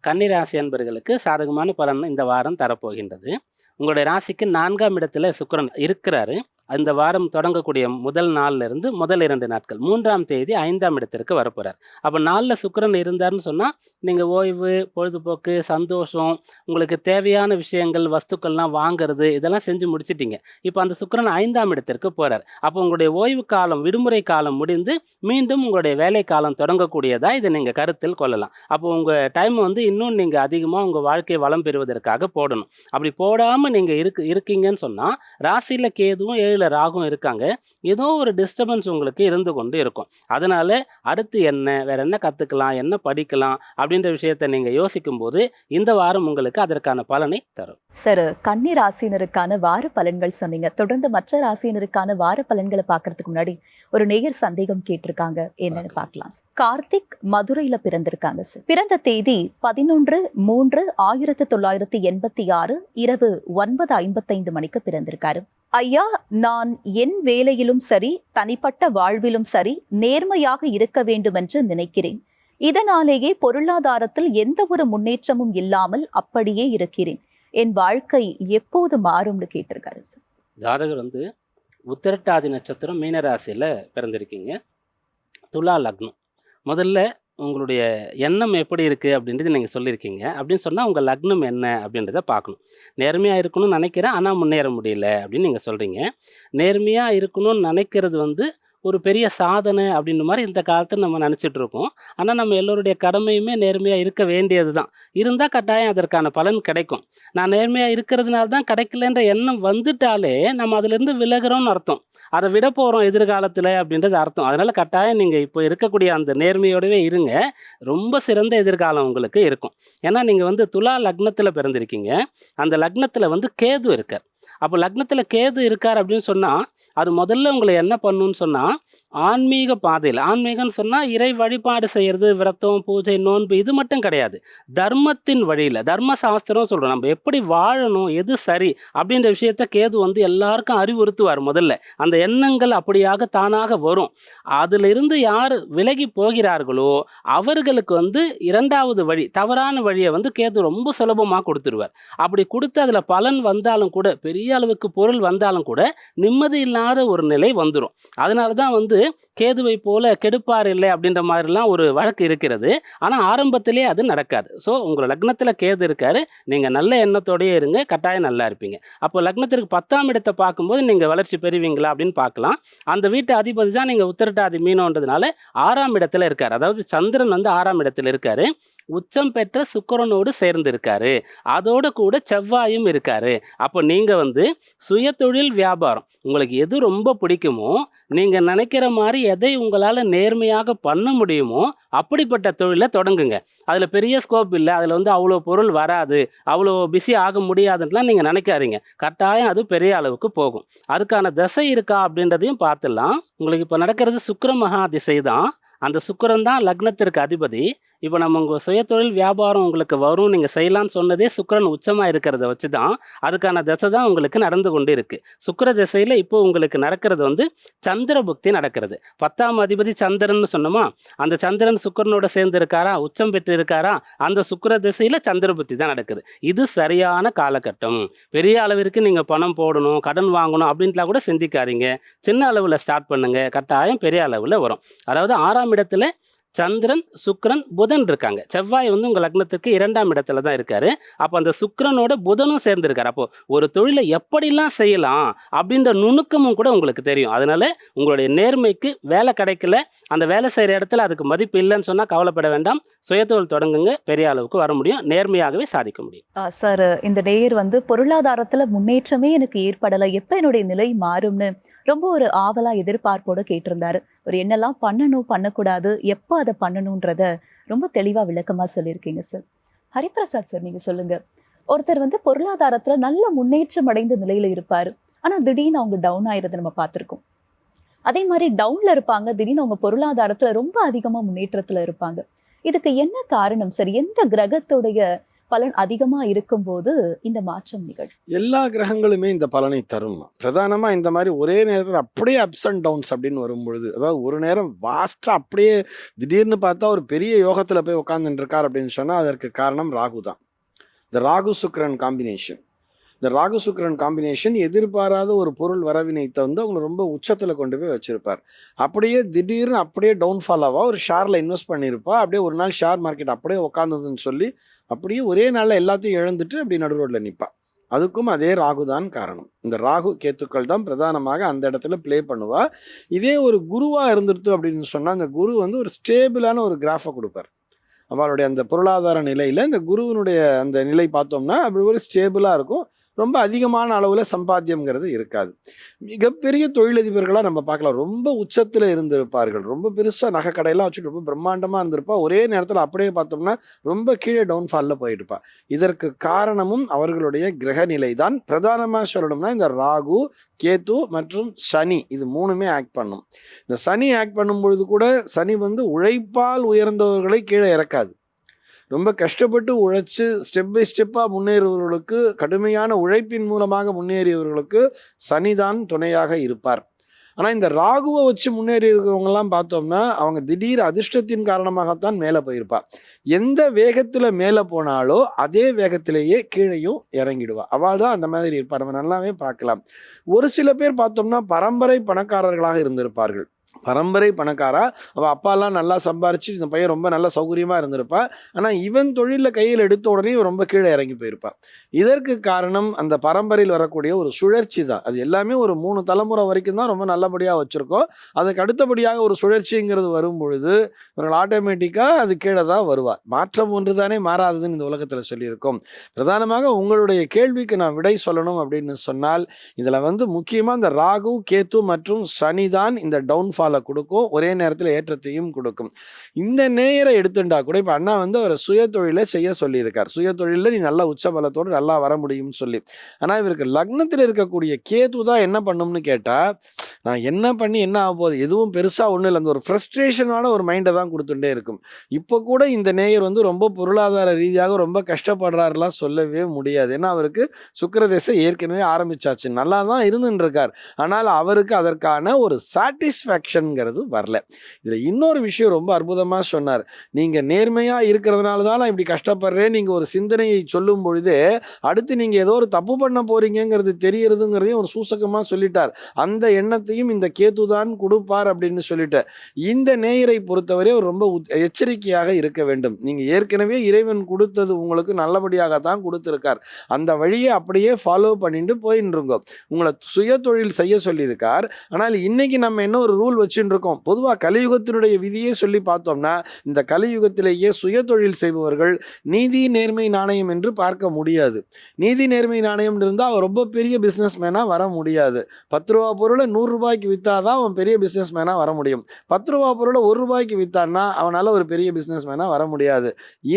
கன்னி ராசி என்பவர்களுக்கு சாதகமான பலன் இந்த வாரம் தரப்போகின்றது. உங்களுடைய ராசிக்கு 4ஆம் இடத்துல சுக்கிரன் இருக்கிறாரு. அந்த வாரம் தொடங்கக்கூடிய முதல் நாள்லேருந்து முதல் 2 நாட்கள் 3ஆம் தேதி 5ஆம் இடத்திற்கு வரப்போகிறார். அப்போ நாளில் சுக்கிரன் இருந்தார்னு சொன்னால் நீங்கள் ஓய்வு, பொழுதுபோக்கு, சந்தோஷம், உங்களுக்கு தேவையான விஷயங்கள், வஸ்துக்கள்லாம் வாங்கிறது இதெல்லாம் செஞ்சு முடிச்சிட்டிங்க. இப்போ அந்த சுக்கிரன் 5ஆம் இடத்திற்கு போகிறார். அப்போ உங்களுடைய ஓய்வு காலம், விடுமுறை காலம் முடிந்து மீண்டும் உங்களுடைய வேலை காலம் தொடங்கக்கூடியதாக இதை நீங்கள் கருத்தில் கொள்ளலாம். அப்போ உங்கள் டைம் வந்து இன்னும் நீங்கள் அதிகமாக உங்கள் வாழ்க்கையை வளம் பெறுவதற்காக போடணும். அப்படி போடாமல் நீங்கள் இருக்கீங்கன்னு சொன்னால் ராசியில் கேதுவும் 7 ராகும் இருக்காங்க. ஏதோ ஒரு டிஸ்டர்பன்ஸ் உங்களுக்கு இருந்து கொண்டு இருக்கும். அதனால அடுத்து என்ன, வேற என்ன கற்றுக்கலாம், என்ன படிக்கலாம் அப்படின்ற விஷயத்தை நீங்கள் யோசிக்கும் போது இந்த வாரம் உங்களுக்கு அதற்கான பலனை தரும். சார், கன்னி ராசினருக்கான வார பலன்கள் சொன்னீங்க. தொடர்ந்து மற்ற ராசினருக்கான வார பலன்களை பார்க்கறதுக்கு முன்னாடி ஒரு நேயர் சந்தேகம் கேட்டிருக்காங்க, என்னன்னு பார்க்கலாம். கார்த்திக் மதுரையில பிறந்திருக்காங்க சார். பிறந்த தேதி 11/3/1986 இரவு 9:55 மணிக்கு பிறந்திருக்காரு. ஐயா, நான் என் வேலையிலும் சரி தனிப்பட்ட வாழ்விலும் சரி நேர்மையாக இருக்க வேண்டும் என்று நினைக்கிறேன். இதனாலேயே பொருளாதாரத்தில் எந்த ஒரு முன்னேற்றமும் இல்லாமல் அப்படியே இருக்கிறேன். என் வாழ்க்கை எப்போது மாறும்னு கேட்டிருக்காரு சார். ஜாதகர் வந்து உத்திரட்டாதி நட்சத்திரம் மீனராசியில் பிறந்திருக்கீங்க. துலா லக்னம். முதல்ல உங்களுடைய எண்ணம் எப்படி இருக்குது அப்படின்றது நீங்கள் சொல்லியிருக்கீங்க. அப்படின்னு சொன்னால் உங்கள் லக்னம் என்ன அப்படின்றத பார்க்கணும். நேர்மையாக இருக்கணும்னு நினைக்கிறேன், ஆனால் முன்னேற முடியல அப்படின்னு நீங்கள் சொல்கிறீங்க. நேர்மையாக இருக்கணும்னு நினைக்கிறது வந்து ஒரு பெரிய சாதனை அப்படின்ற மாதிரி இந்த காலத்தில் நம்ம நினச்சிட்டு இருக்கோம். ஆனால் நம்ம எல்லோருடைய கடமையுமே நேர்மையாக இருக்க வேண்டியது தான். இருந்தால் கட்டாயம் அதற்கான பலன் கிடைக்கும். நான் நேர்மையாக இருக்கிறதுனால தான் கிடைக்கலன்ற எண்ணம் வந்துட்டாலே நம்ம அதிலிருந்து விலகிறோம்னு அர்த்தம். அதை விட போகிறோம் எதிர்காலத்தில் அப்படின்றது அர்த்தம். அதனால் கட்டாயம் நீங்கள் இப்போ இருக்கக்கூடிய அந்த நேர்மையோடவே இருங்க. ரொம்ப சிறந்த எதிர்காலம் உங்களுக்கு இருக்கும். ஏன்னா நீங்கள் வந்து துலா லக்னத்தில் பிறந்திருக்கீங்க. அந்த லக்னத்தில் வந்து கேது இருக்கார். அப்போ லக்னத்தில் கேது இருக்கார் அப்படின்னு சொன்னால் அது முதல்ல உங்களை என்ன பண்ணுன்னு சொன்னால் ஆன்மீக பாதையில், ஆன்மீகம்னு சொன்னால் இறை வழிபாடு செய்கிறது, விரதம், பூஜை, நோன்பு இது மட்டும் கிடையாது. தர்மத்தின் வழியில், தர்ம சாஸ்திரம் சொல்கிறோம், நம்ம எப்படி வாழணும், எது சரி அப்படின்ற விஷயத்த கேது வந்து எல்லாருக்கும் அறிவுறுத்துவார். முதல்ல அந்த எண்ணங்கள் அப்படியாக தானாக வரும். அதிலிருந்து யார் விலகி போகிறார்களோ அவர்களுக்கு வந்து இரண்டாவது வழி, தவறான வழியை வந்து கேது ரொம்ப சுலபமாக கொடுத்துருவார். அப்படி கொடுத்து அதில் பலன் வந்தாலும் கூட, பெரிய அளவுக்கு பொருள் வந்தாலும் கூட நிம்மதி இல்லாத ஒரு நிலை வந்துடும். அதனால தான் வந்து கேதுவை போல கெடுப்பார் இல்லை அப்படின்ற மாதிரிலாம் ஒரு வழக்கு இருக்கிறது. ஆனால் ஆரம்பத்திலே அது நடக்காது. ஸோ உங்கள் லக்னத்தில் கேது இருக்காரு, நீங்கள் நல்ல எண்ணத்தோடயே இருங்க, கட்டாயம் நல்லா இருப்பீங்க. அப்போ லக்னத்திற்கு 10ஆம் இடத்தை பார்க்கும்போது நீங்கள் வளர்ச்சி பெறுவீங்களா அப்படின்னு பார்க்கலாம். அந்த வீட்டு அதிபதி தான் நீங்கள் உத்திரட்டாதி மீனம்ன்றதுனால 6ஆம் இடத்துல இருக்கார். அதாவது சந்திரன் வந்து 6ஆம் இடத்துல இருக்காரு. உச்சம் பெற்ற சுக்கிரனோடு சேர்ந்து இருக்காரு. அதோடு கூட செவ்வாயும் இருக்காரு. அப்போ நீங்கள் வந்து சுயதொழில் வியாபாரம் உங்களுக்கு எது ரொம்ப பிடிக்குமோ, நீங்கள் நினைக்கிற மாதிரி எதை உங்களால் நேர்மையாக பண்ண முடியுமோ அப்படிப்பட்ட தொழிலை தொடங்குங்க. அதில் பெரிய ஸ்கோப் இல்லை, அதில் வந்து அவ்வளோ பொருள் வராது, அவ்வளோ பிஸி ஆக முடியாதுன்னுலாம் நீங்கள் நினைக்காதீங்க. கட்டாயம் அது பெரிய அளவுக்கு போகும். அதுக்கான திசை இருக்கா அப்படின்றதையும் பார்த்துடலாம். உங்களுக்கு இப்போ நடக்கிறது சுக்கிர மகா திசை தான். அந்த சுக்கிரன் தான் லக்னத்திற்கு அதிபதி. இப்போ நம்ம உங்கள் சுயதொழில் வியாபாரம் உங்களுக்கு வரும், நீங்கள் செய்யலான்னு சொன்னதே சுக்கிரன் உச்சமாக இருக்கிறத வச்சு தான். அதுக்கான திசை தான் உங்களுக்கு நடந்து கொண்டு இருக்குது. சுக்கிர திசையில் இப்போ உங்களுக்கு நடக்கிறது வந்து சந்திர புக்தி நடக்கிறது. 10ஆம் அதிபதி சந்திரன் சொன்னோமா, அந்த சந்திரன் சுக்கிரனோட சேர்ந்து இருக்காரா, உச்சம் பெற்று இருக்காரா, அந்த சுக்கிர திசையில் சந்திர புக்தி தான் நடக்குது. இது சரியான காலகட்டம். பெரிய அளவிற்கு நீங்கள் பணம் போடணும், கடன் வாங்கணும் அப்படின்ட்டுலாம் கூட சிந்திக்காதீங்க. சின்ன அளவில் ஸ்டார்ட் பண்ணுங்கள், கட்டாயம் பெரிய அளவில் வரும். அதாவது 6ஆம் இடத்துல சந்திரன், சுக்கிரன், புதன் இருக்காங்க. செவ்வாய் வந்து உங்கள் லக்னத்துக்கு 2ஆம் இடத்துல தான் இருக்காரு. அப்போ அந்த சுக்கிரனோட புதனும் சேர்ந்துருக்காரு. அப்போ ஒரு தொழிலை எப்படிலாம் செய்யலாம் அப்படின்ற நுணுக்கமும் கூட உங்களுக்கு தெரியும். அதனால உங்களுடைய நேர்மைக்கு வேலை கிடைக்கல, அந்த வேலை செய்கிற இடத்துல அதுக்கு மதிப்பு இல்லைன்னு சொன்னால் கவலைப்பட வேண்டாம். சுயதொழில் தொடங்குங்க, பெரிய அளவுக்கு வர முடியும், நேர்மையாகவே சாதிக்க முடியும். சார், இந்த நேயர் வந்து பொருளாதாரத்துல முன்னேற்றமே எனக்கு ஏற்படலை, எப்ப என்னுடைய நிலை மாறும்னு ரொம்ப ஒரு ஆவலா எதிர்பார்ப்போட கேட்டிருந்தாரு. ஒரு என்னெல்லாம் பண்ணணும், பண்ணக்கூடாது, எப்போ அதை பண்ணணுன்றத ரொம்ப தெளிவா விளக்கமா சொல்லியிருக்கீங்க சார். ஹரிபிரசாத் சார், நீங்க சொல்லுங்க. ஒருத்தர் வந்து பொருளாதாரத்துல நல்ல முன்னேற்றம் அடைந்த நிலையில இருப்பாரு, ஆனா திடீர்னு அவங்க டவுன் ஆயிரதை நம்ம பார்த்திருக்கோம். அதே மாதிரி டவுன்ல இருப்பாங்க, திடீர்னு அவங்க பொருளாதாரத்துல ரொம்ப அதிகமா முன்னேற்றத்துல இருப்பாங்க. இதுக்கு என்ன காரணம் சார்? எந்த கிரகத்துடைய பலன் அதிகமா இருக்கும்போது இந்த மாற்றம் நிகழும்? எல்லா கிரகங்களுமே இந்த பலனை தரும். பிரதானமாக இந்த மாதிரி ஒரே நேரத்தில் அப்படியே அப்ஸ் அண்ட் டவுன்ஸ் அப்படின்னு வரும்பொழுது, அதாவது ஒரு நேரம் வாஸ்ட்டாக அப்படியே திடீர்னு பார்த்தா ஒரு பெரிய யோகத்தில் போய் உட்காந்துட்டு இருக்கார் அப்படின்னு சொன்னால் அதற்கு காரணம் ராகு தான். இந்த ராகு சுக்கிரன் காம்பினேஷன், இந்த ராகு சுக்கிரன் காம்பினேஷன் எதிர்பாராத ஒரு பொருள் வரவினைத்தை வந்து அவங்களை ரொம்ப உச்சத்தில் கொண்டு போய் வச்சிருப்பார். அப்படியே திடீர்னு அப்படியே டவுன்ஃபால் ஆவா, ஒரு ஷேரில் இன்வெஸ்ட் பண்ணியிருப்பா, அப்படியே ஒரு நாள் ஷேர் மார்க்கெட் அப்படியே உட்காந்ததுன்னு சொல்லி அப்படியே ஒரே நாளில் எல்லாத்தையும் இழந்துட்டு அப்படி நடு ரோட்டில் நிற்பா. அதுக்கும் அதே ராகு தான் காரணம். இந்த ராகு கேத்துக்கள் தான் பிரதானமாக அந்த இடத்துல ப்ளே பண்ணுவா. இதே ஒரு குருவாக இருந்துருது அப்படின்னு சொன்னால் அந்த குரு வந்து ஒரு ஸ்டேபிளான ஒரு கிராஃபை கொடுப்பார். அவளுடைய அந்த பொருளாதார நிலையில் இந்த குருவினுடைய அந்த நிலை பார்த்தோம்னா அப்படி ஒரு ஸ்டேபிளாக இருக்கும். ரொம்ப அதிகமான அளவில் சம்பாத்தியம்ங்கிறது இருக்காது. மிகப்பெரிய தொழிலதிபர்களாக நம்ம பார்க்கலாம், ரொம்ப உச்சத்தில் இருந்திருப்பார்கள், ரொம்ப பெருசாக நகை கடையெல்லாம் வச்சுட்டு ரொம்ப பிரம்மாண்டமாக இருந்திருப்பா. ஒரே நேரத்தில் அப்படியே பார்த்தோம்னா ரொம்ப கீழே டவுன்ஃபாலில் போயிட்டுப்பா. இதற்கு காரணமும் அவர்களுடைய கிரக நிலை தான். பிரதானமாக சொல்லணும்னா இந்த ராகு, கேது மற்றும் சனி, இது மூணுமே ஆக்ட் பண்ணும். இந்த சனி ஆக்ட் பண்ணும்பொழுது கூட சனி வந்து உழைப்பால் உயர்ந்தவர்களை கீழே இறக்காது. ரொம்ப கஷ்டப்பட்டு உழைச்சி ஸ்டெப் பை ஸ்டெப்பாக முன்னேறுவர்களுக்கு, கடுமையான உழைப்பின் மூலமாக முன்னேறியவர்களுக்கு சனிதான் துணையாக இருப்பார். ஆனால் இந்த ராகுவை வச்சு முன்னேறி இருக்கிறவங்கலாம் பார்த்தோம்னா அவங்க திடீர் அதிர்ஷ்டத்தின் காரணமாகத்தான் மேலே போயிருப்பா. எந்த வேகத்தில் மேலே போனாலோ அதே வேகத்திலேயே கீழையும் இறங்கிடுவா. அவள் தான் அந்த மாதிரி இருப்பார். நம்ம நல்லாவே பார்க்கலாம். ஒரு சில பேர் பார்த்தோம்னா பரம்பரை பணக்காரர்களாக இருந்திருப்பார்கள். பரம்பரை பணக்காரா, அவள் அப்பாலாம் நல்லா சம்பாரிச்சு இந்த பையன் ரொம்ப நல்ல சௌகரியமாக இருந்திருப்பா. ஆனால் இவன் தொழிலில் கையில் எடுத்த உடனே இவன் ரொம்ப கீழே இறங்கி போயிருப்பான். இதற்கு காரணம் அந்த பரம்பரையில் வரக்கூடிய ஒரு சுழற்சி தான். அது எல்லாமே ஒரு 3 தலைமுறை வரைக்கும் தான் ரொம்ப நல்லபடியாக வச்சுருக்கோம். அதுக்கு அடுத்தபடியாக ஒரு சுழற்சிங்கிறது வரும் பொழுது இவர்கள் ஆட்டோமேட்டிக்காக அது கீழே தான் வருவார். மாற்றம் ஒன்று தானே மாறாததுன்னு இந்த உலகத்தில் சொல்லியிருக்கோம். பிரதானமாக உங்களுடைய கேள்விக்கு நான் விடை சொல்லணும் அப்படின்னு சொன்னால், இதில் முக்கியமாக இந்த ராகு, கேத்து மற்றும் சனி தான் இந்த டவுன்ஃபால் கொடுக்கும், ஒரே நேரத்தில் ஏற்றத்தையும் கொடுக்கும். இந்த நேயரை எடுத்துட்டா கூட இப்போ அண்ணா அவரை சுய தொழிலை செய்ய சொல்லியிருக்கார். சுய தொழிலில் நீ நல்ல உச்சபலத்தோடு நல்லா வர முடியும்னு சொல்லி. ஆனால் இவருக்கு லக்னத்தில் இருக்கக்கூடிய கேது தான் என்ன பண்ணும்னு கேட்டால், நான் என்ன பண்ணி என்ன ஆக போகுது, எதுவும் பெருசாக ஒன்றும் இல்லை, அந்த ஒரு ஃப்ரஸ்ட்ரேஷனான ஒரு மைண்டை தான் கொடுத்துட்டே இருக்கும். இப்போ கூட இந்த நேயர் ரொம்ப பொருளாதார ரீதியாக ரொம்ப கஷ்டப்படுறாருலாம் சொல்லவே முடியாது. ஏன்னா அவருக்கு சுக்கிரதசை ஏற்கனவே ஆரம்பிச்சாச்சு, நல்லா தான் இருந்துன்னு இருக்கார். ஆனால் அவருக்கு அதற்கான ஒரு சாட்டிஸ்ஃபேக்ஷன்ங்கிறது வரல. இதில் இன்னொரு விஷயம் ரொம்ப அற்புதமாக சொன்னார். நீங்கள் நேர்மையாக இருக்கிறதுனால தான் நான் இப்படி கஷ்டப்படுறேன், நீங்கள் ஒரு சிந்தனையை சொல்லும் பொழுது அடுத்து நீங்கள் ஏதோ ஒரு தப்பு பண்ண போறீங்கிறது தெரியறதுங்கிறதையும் ஒரு சூசகமாக சொல்லிட்டார். அந்த எண்ணத்தையும் இந்த கேது தான் கொடுப்பார் அப்படின்னு சொல்லிட்டு, இந்த நேயரை பொறுத்தவரை ரொம்ப எச்சரிக்கையாக இருக்க வேண்டும். நீங்கள் ஏற்கனவே இறைவன் கொடுத்தது உங்களுக்கு நல்லபடியாக தான் கொடுத்துருக்கார். அந்த வழியை அப்படியே ஃபாலோ பண்ணிட்டு போயின்றுங்க. உங்களை சுய தொழில் செய்ய சொல்லியிருக்கார். ஆனால் இன்னைக்கு நம்ம என்ன ஒரு ரூல் வச்சுட்டு இருக்கோம், பொதுவாக கலியுகத்தினுடைய விதியே சொல்லி பார்த்தோம்னா, இந்த கலியுகத்திலேயே சுய தொழில் செய்பவர்கள் நீதி நேர்மை நாணயம் என்று பார்க்க முடியாது. நீதி நேர்மை நாணயம் இருந்தால் அவர் ரொம்ப பெரிய பிஸ்னஸ் மேனாக வர முடியாது. 10 ரூபா பொருளை 100 ரூபாய்க்கு விற்றாதான் அவன் பெரிய பிஸ்னஸ் மேனாக வர முடியும். 10 ரூபா பொருளை 1 ரூபாய்க்கு விற்றான்னா அவனால் ஒரு பெரிய பிஸ்னஸ் மேனாக வர முடியாது.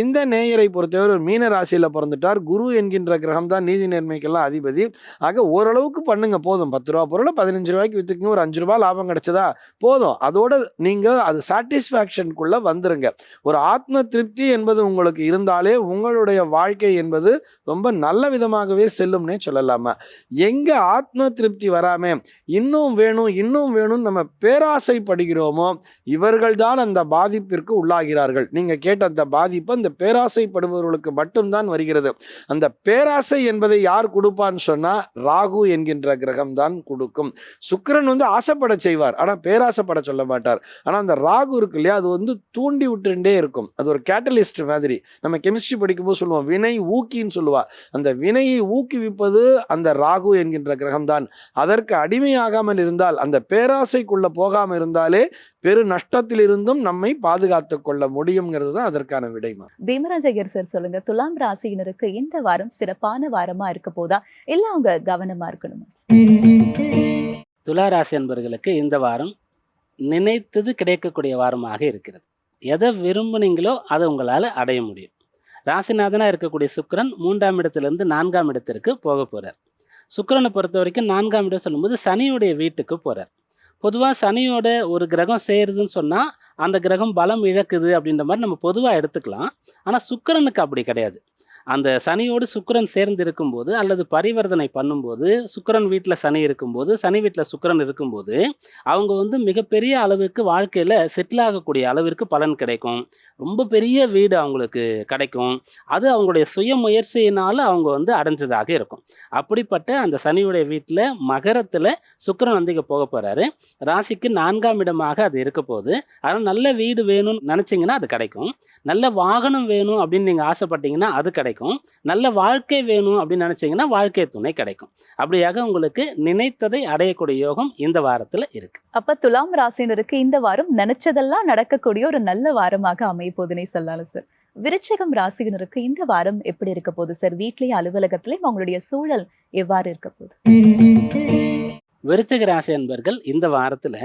இந்த நேயரை பொறுத்தவரை ஒரு மீன ராசியில் பிறந்துட்டார். குரு என்கின்ற கிரகம் தான் நீதி நேர்மைக்கெல்லாம் அதிபதி. ஆக ஓரளவுக்கு பண்ணுங்க, போதும். 10 ரூபா பொருளை 15 ரூபாய்க்கு விற்றுக்குங்க, ஒரு 5 ரூபா லாபம் கிடைச்சதா போதும். அதோட நீங்கள் அது சாட்டிஸ்ஃபேக்ஷனுக்குள்ளே வந்துருங்க. ஒரு ஆத்ம திருப்தி என்பது உங்களுக்கு இருந்தாலே உங்களுடைய வாழ்க்கை என்பது ரொம்ப நல்ல விதமாகவே செல்லும்னே சொல்லலாமா. எங்கே ஆத்ம திருப்தி வராமல் இன்னும் வேணும் இன்னும் வேணும்னு நம்ம பேராசைப்படுகிறோமோ இவர்கள் தான் அந்த பாதிப்பிற்கு உள்ளாகிறார்கள். நீங்கள் கேட்ட அந்த பாதிப்பு அந்த பேராசைப்படுபவர்களுக்கு மட்டும்தான் வருகிறது. அந்த பேராசை என்பதை யார் கொடுப்பான்னு சொன்னால் ராகு என்கின்ற கிரகம் தான் கொடுக்கும். சுக்கிரன் ஆசைப்பட செய்வார், ஆனால் பேராசைப்பட சொல்ல மாட்டார். ஆனால் அந்த ராகு இருக்கு இல்லையா, அது தூண்டி விட்டுட்டே இருக்கும். அது ஒரு கேட்டலிஸ்ட் மாதிரி. நம்ம கெமிஸ்ட்ரி படிக்கும்போது சொல்லுவோம் வினை ஊக்கின்னு சொல்லுவா. அந்த வினையை ஊக்குவிப்பது அந்த ராகு என்கின்ற கிரகம் தான். அதற்கு அடிமையாகாமல் இருந்தால், அந்த பேராசைக்குள்ள போகாமல் இருந்தாலே பெரு நஷ்டத்திலிருந்தும் நம்மை பாதுகாத்து கொள்ள முடியுங்கிறது தான் அதற்கான விடைமா. பீமராஜ் ஐயர் சார் சொல்லுங்க, துலாம் ராசியினருக்கு இந்த வாரம் சிறப்பான வாரமா இருக்க போதா, இல்ல அவங்க கவனமா இருக்கணுமா? துலா ராசி அன்பர்களுக்கு இந்த வாரம் நினைத்தது கிடைக்கக்கூடிய வாரமாக இருக்கிறது. எதை விரும்புனீங்களோ அதை உங்களால் அடைய முடியும். ராசிநாதனாக இருக்கக்கூடிய சுக்கிரன் 3ஆம் இடத்திலிருந்து 4ஆம் இடத்திற்கு போக போகிறார். சுக்கிரனை பொறுத்த வரைக்கும் 4ஆம் இடம் சொல்லும்போது சனியுடைய வீட்டுக்கு போகிறார். பொதுவாக சனியோட ஒரு கிரகம் சேருதுன்னு சொன்னால் அந்த கிரகம் பலம் இழக்குது அப்படின்ற மாதிரி நம்ம பொதுவாக எடுத்துக்கலாம். ஆனால் சுக்கிரனுக்கு அப்படி கிடையாது. அந்த சனியோடு சுக்கிரன் சேர்ந்து இருக்கும்போது அல்லது பரிவர்த்தனை பண்ணும்போது, சுக்கிரன் வீட்டில் சனி இருக்கும்போது, சனி வீட்டில் சுக்கிரன் இருக்கும்போது அவங்க மிகப்பெரிய அளவுக்கு வாழ்க்கையில் செட்டில் ஆகக்கூடிய அளவிற்கு பலன் கிடைக்கும். ரொம்ப பெரிய வீடு அவங்களுக்கு கிடைக்கும். அது அவங்களுடைய சுய முயற்சியினால் அவங்க அடைஞ்சதாக இருக்கும். அப்படிப்பட்ட அந்த சனியுடைய வீட்டில் மகரத்தில் சுக்கிரன் இங்கே போக போகிறாரு. ராசிக்கு 4ஆம் இடமாக அது இருக்க போகுது. அதனால் நல்ல வீடு வேணும்னு நினச்சிங்கன்னா அது கிடைக்கும். நல்ல வாகனம் வேணும் அப்படின்னு நீங்கள் ஆசைப்பட்டீங்கன்னா அது கிடைக்கும். நல்ல வாழ்க்கை வேணும் அப்படின்னு நினச்சிங்கன்னா வாழ்க்கை துணை கிடைக்கும். அப்படியாக உங்களுக்கு நினைத்ததை அடையக்கூடிய யோகம் இந்த வாரத்தில் இருக்கு. அப்ப துலாம் ராசினருக்கு இந்த வாரம் நினைச்சதெல்லாம் நடக்கக்கூடிய ஒரு நல்ல வாரமாக அமைய போதுனே சொல்லலாம் சார். விருச்சிகம் ராசியினருக்கு இந்த வாரம் எப்படி இருக்க போகுது சார்? வீட்லயும் அலுவலகத்திலையும் அவங்களுடைய சூழல் எவ்வாறு இருக்க போகுது? விருச்சிக ராசி அன்பர்கள் இந்த வாரத்தில்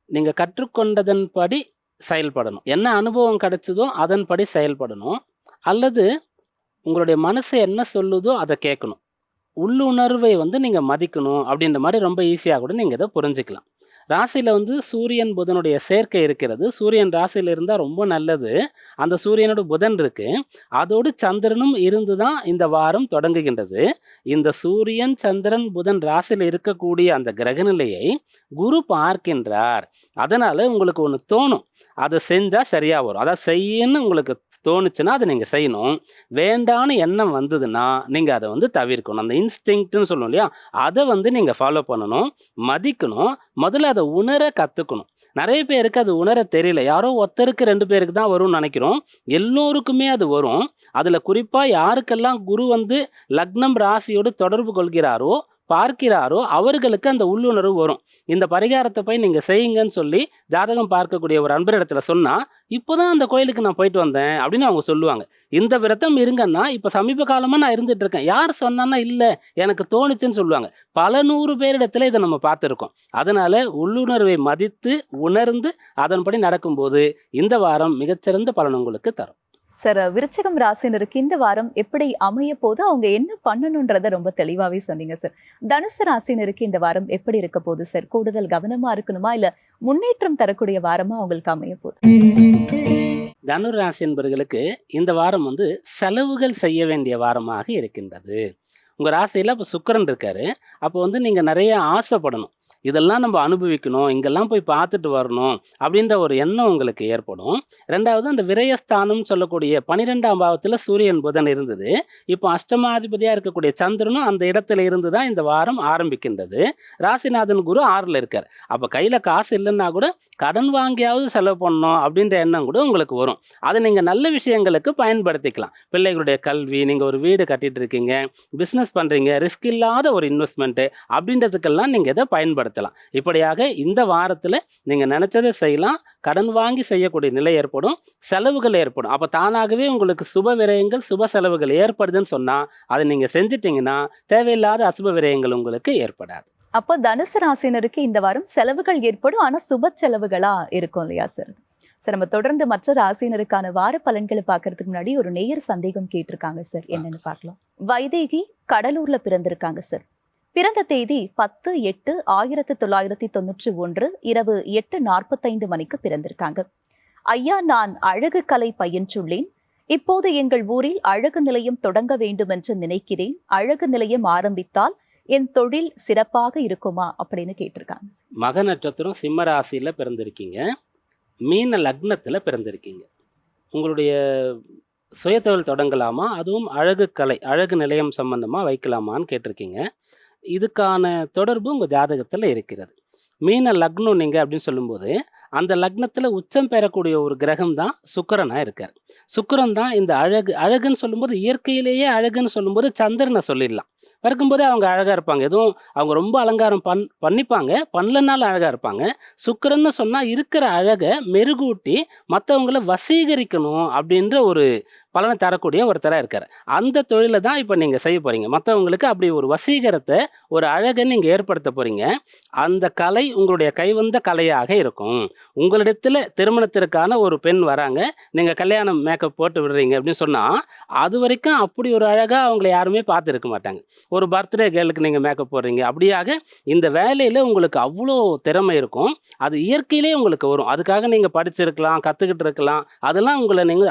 நீங்கள் கற்றுக்கொண்டதன்படி செயல்படணும். என்ன அனுபவம் கிடைச்சதோ அதன்படி செயல்படணும். அல்லது உங்களுடைய மனசு என்ன சொல்லுதோ அதை கேட்கணும். உள்ளுணர்வை நீங்கள் மதிக்கணும். அப்படின்ற மாதிரி ரொம்ப ஈஸியாக கூட நீங்கள் இதை புரிஞ்சுக்கலாம். ராசியில் சூரியன் புதனுடைய சேர்க்கை இருக்கிறது. சூரியன் ராசியில் இருந்தால் ரொம்ப நல்லது. அந்த சூரியனோட புதன் இருக்கு, அதோடு சந்திரனும் இருந்து தான் இந்த வாரம் தொடங்குகின்றது. இந்த சூரியன் சந்திரன் புதன் ராசியில் இருக்கக்கூடிய அந்த கிரகநிலையை குரு பார்க்கின்றார். அதனால உங்களுக்கு ஒன்று தோணும், அதை செஞ்சால் சரியாக வரும். அதாவது செய்யணும்னு உங்களுக்கு தோணுச்சுன்னா அதை நீங்கள் செய்யணும். வேண்டான்னு எண்ணம் வந்ததுன்னா நீங்கள் அதை வந்து தவிர்க்கணும். அந்த இன்ஸ்டிங்க்ட்னு சொல்லுவோம் இல்லையா, அதை வந்து நீங்கள் ஃபாலோ பண்ணணும், மதிக்கணும். முதல்ல அதை உணர கற்றுக்கணும். நிறைய பேருக்கு அது உணர தெரியல. யாரோ ஒருத்தருக்கு 2 பேருக்கு தான் வரும்னு நினைக்கிறோம். எல்லோருக்குமே அது வரும். அதில் குறிப்பாக யாருக்கெல்லாம் குரு வந்து லக்னம் ராசியோடு தொடர்பு கொள்கிறாரோ பார்க்கிறாரோ அவர்களுக்கு அந்த உள்ளுணர்வு வரும். இந்த பரிகாரத்தை போய் நீங்கள் செய்யுங்கன்னு சொல்லி ஜாதகம் பார்க்கக்கூடிய ஒரு அன்பரிடத்துல சொன்னால், இப்போ தான் அந்த கோயிலுக்கு நான் போயிட்டு வந்தேன் அப்படின்னு அவங்க சொல்லுவாங்க. இந்த விரதம் இருங்கன்னா இப்போ சமீப காலமாக நான் இருந்துட்டு இருக்கேன், யார் சொன்னான்னா இல்லை எனக்கு தோணுச்சுன்னு சொல்லுவாங்க. பல 100 பேரிடத்துல இதை நம்ம பார்த்துருக்கோம். அதனால உள்ளுணர்வை மதித்து உணர்ந்து அதன்படி நடக்கும்போது இந்த வாரம் மிகச்சிறந்த பலன் உங்களுக்கு தரும். சார், விருச்சிகம் ராசினருக்கு இந்த வாரம் எப்படி அமைய போது, அவங்க என்ன பண்ணணுன்றத ரொம்ப தெளிவாவே சொன்னீங்க சார். தனுசு ராசினருக்கு இந்த வாரம் எப்படி இருக்க போகுது சார்? கூடுதல் கவனமா இருக்கணுமா, இல்ல முன்னேற்றம் தரக்கூடிய வாரமா அவங்களுக்கு அமைய போகுது? தனுர் ராசி என்பவர்களுக்கு இந்த வாரம் வந்து செலவுகள் செய்ய வேண்டிய வாரமாக இருக்கின்றது. உங்கள் ராசியில் இப்போ சுக்கிரன் இருக்காரு. அப்போ வந்து நீங்கள் நிறைய ஆசைப்படணும், இதெல்லாம் நம்ம அனுபவிக்கணும், இங்கெல்லாம் போய் பார்த்துட்டு வரணும் அப்படின்ற ஒரு எண்ணம் உங்களுக்கு ஏற்படும். ரெண்டாவது, அந்த விரயஸ்தானம் சொல்லக்கூடிய 12ஆம் பாவத்தில் சூரியன் புதன் இருந்தது. இப்போ அஷ்டமாதிபதியாக இருக்கக்கூடிய சந்திரனும் அந்த இடத்துல இருந்து தான் இந்த வாரம் ஆரம்பிக்கின்றது. ராசிநாதன் குரு 6ல் இருக்கார். அப்போ கையில் காசு இல்லைன்னா கூட கடன் வாங்கியாவது செலவு பண்ணணும் அப்படின்ற எண்ணம் கூட உங்களுக்கு வரும். அதை நீங்கள் நல்ல விஷயங்களுக்கு பயன்படுத்திக்கலாம். பிள்ளைகளுடைய கல்வி, நீங்கள் ஒரு வீடு கட்டிட்டு இருக்கீங்க, பிஸ்னஸ் பண்ணுறீங்க, ரிஸ்க் இல்லாத ஒரு இன்வெஸ்ட்மெண்ட்டு அப்படின்றதுக்கெல்லாம் நீங்கள் இதை பயன்படுத்தலாம். இப்படியாக இந்த வாரத்தில் நீங்கள் நினச்சதை செய்யலாம். கடன் வாங்கி செய்யக்கூடிய நிலை ஏற்படும், செலவுகள் ஏற்படும். அப்போ தானாகவே உங்களுக்கு சுப விரயங்கள் சுப செலவுகள் ஏற்படுதுன்னு சொன்னால் அதை நீங்கள் செஞ்சிட்டிங்கன்னா தேவையில்லாத அசுப விரயங்கள் உங்களுக்கு ஏற்படாது. அப்போ தனுசு ராசினருக்கு இந்த வாரம் செலவுகள் ஏற்படும், ஆனா சுப செலவுகளா இருக்கும் இல்லையா சார்? சார், நம்ம தொடர்ந்து மற்ற ராசினருக்கான வார பலன்களை பார்க்கறதுக்கு முன்னாடி ஒரு நேயர் சந்தேகம் கேட்டிருக்காங்க சார், என்னன்னு பார்க்கலாம். வைதேகி கடலூர்ல பிறந்திருக்காங்க சார். பிறந்த தேதி 10/8/1991 இரவு 8:45 மணிக்கு பிறந்திருக்காங்க. ஐயா, நான் அழகு கலை பயின்றுள்ளேன். இப்போது எங்கள் ஊரில் அழகு நிலையம் தொடங்க வேண்டும் என்று நினைக்கிறேன். அழகு நிலையம் ஆரம்பித்தால் என் தொழில் சிறப்பாக இருக்குமா அப்படின்னு கேட்டிருக்காங்க. மக நட்சத்திரம் சிம்ம ராசியில் பிறந்திருக்கீங்க, மீன லக்னத்தில் பிறந்திருக்கீங்க. உங்களுடைய சுயதொழில் தொடங்கலாமா, அதுவும் அழகு கலை அழகு நிலையம் சம்பந்தமாக வைக்கலாமான்னு கேட்டிருக்கீங்க. இதுக்கான தொடர்பு உங்கள் ஜாதகத்தில் இருக்கிறது. மீன லக்னம் நீங்கள் அப்படின்னு சொல்லும்போது அந்த லக்னத்தில் உச்சம் பெறக்கூடிய ஒரு கிரகம் தான் சுக்கிரனாக இருக்கார். சுக்கிரன் தான் இந்த அழகுன்னு சொல்லும்போது, இயற்கையிலேயே அழகுன்னு சொல்லும்போது சந்திரனை சொல்லிடலாம். பிறக்கும்போதே அவங்க அழகாக இருப்பாங்க, எதுவும் அவங்க ரொம்ப அலங்காரம் பண்ணிப்பாங்க, பண்ணலனாலும் அழகாக இருப்பாங்க. சுக்கிரன்னு சொன்னால் இருக்கிற அழகை மெருகூட்டி மற்றவங்கள வசீகரிக்கணும் அப்படின்ற ஒரு பலனை தரக்கூடிய ஒருத்தராக இருக்கார். அந்த தொழிலை தான் இப்போ நீங்கள் செய்ய போகிறீங்க. மற்றவங்களுக்கு அப்படி ஒரு வசீகரத்தை, ஒரு அழகை நீங்கள் ஏற்படுத்த போகிறீங்க. அந்த கலை உங்களுடைய கைவந்த கலையாக இருக்கும். உங்களிடத்தில் திருமணத்திற்கான ஒரு பெண் வராங்க, நீங்கள் கல்யாணம் மேக்கப் போட்டு விடுறீங்க அப்படின்னு சொன்னால் அது வரைக்கும் அப்படி ஒரு அழகாக அவங்கள யாருமே பார்த்துருக்க மாட்டாங்க. ஒரு பர்த்டே கேர்ளுக்கு நீங்கள் மேக்கப் போடுறீங்க. அப்படியாக இந்த வேலையில் உங்களுக்கு அவ்வளோ திறமை இருக்கும், அது இயற்கையிலே உங்களுக்கு வரும். அதுக்காக நீங்கள் படிச்சிருக்கலாம், கற்றுக்கிட்டு இருக்கலாம், அதெல்லாம் உங்களை நீங்கள்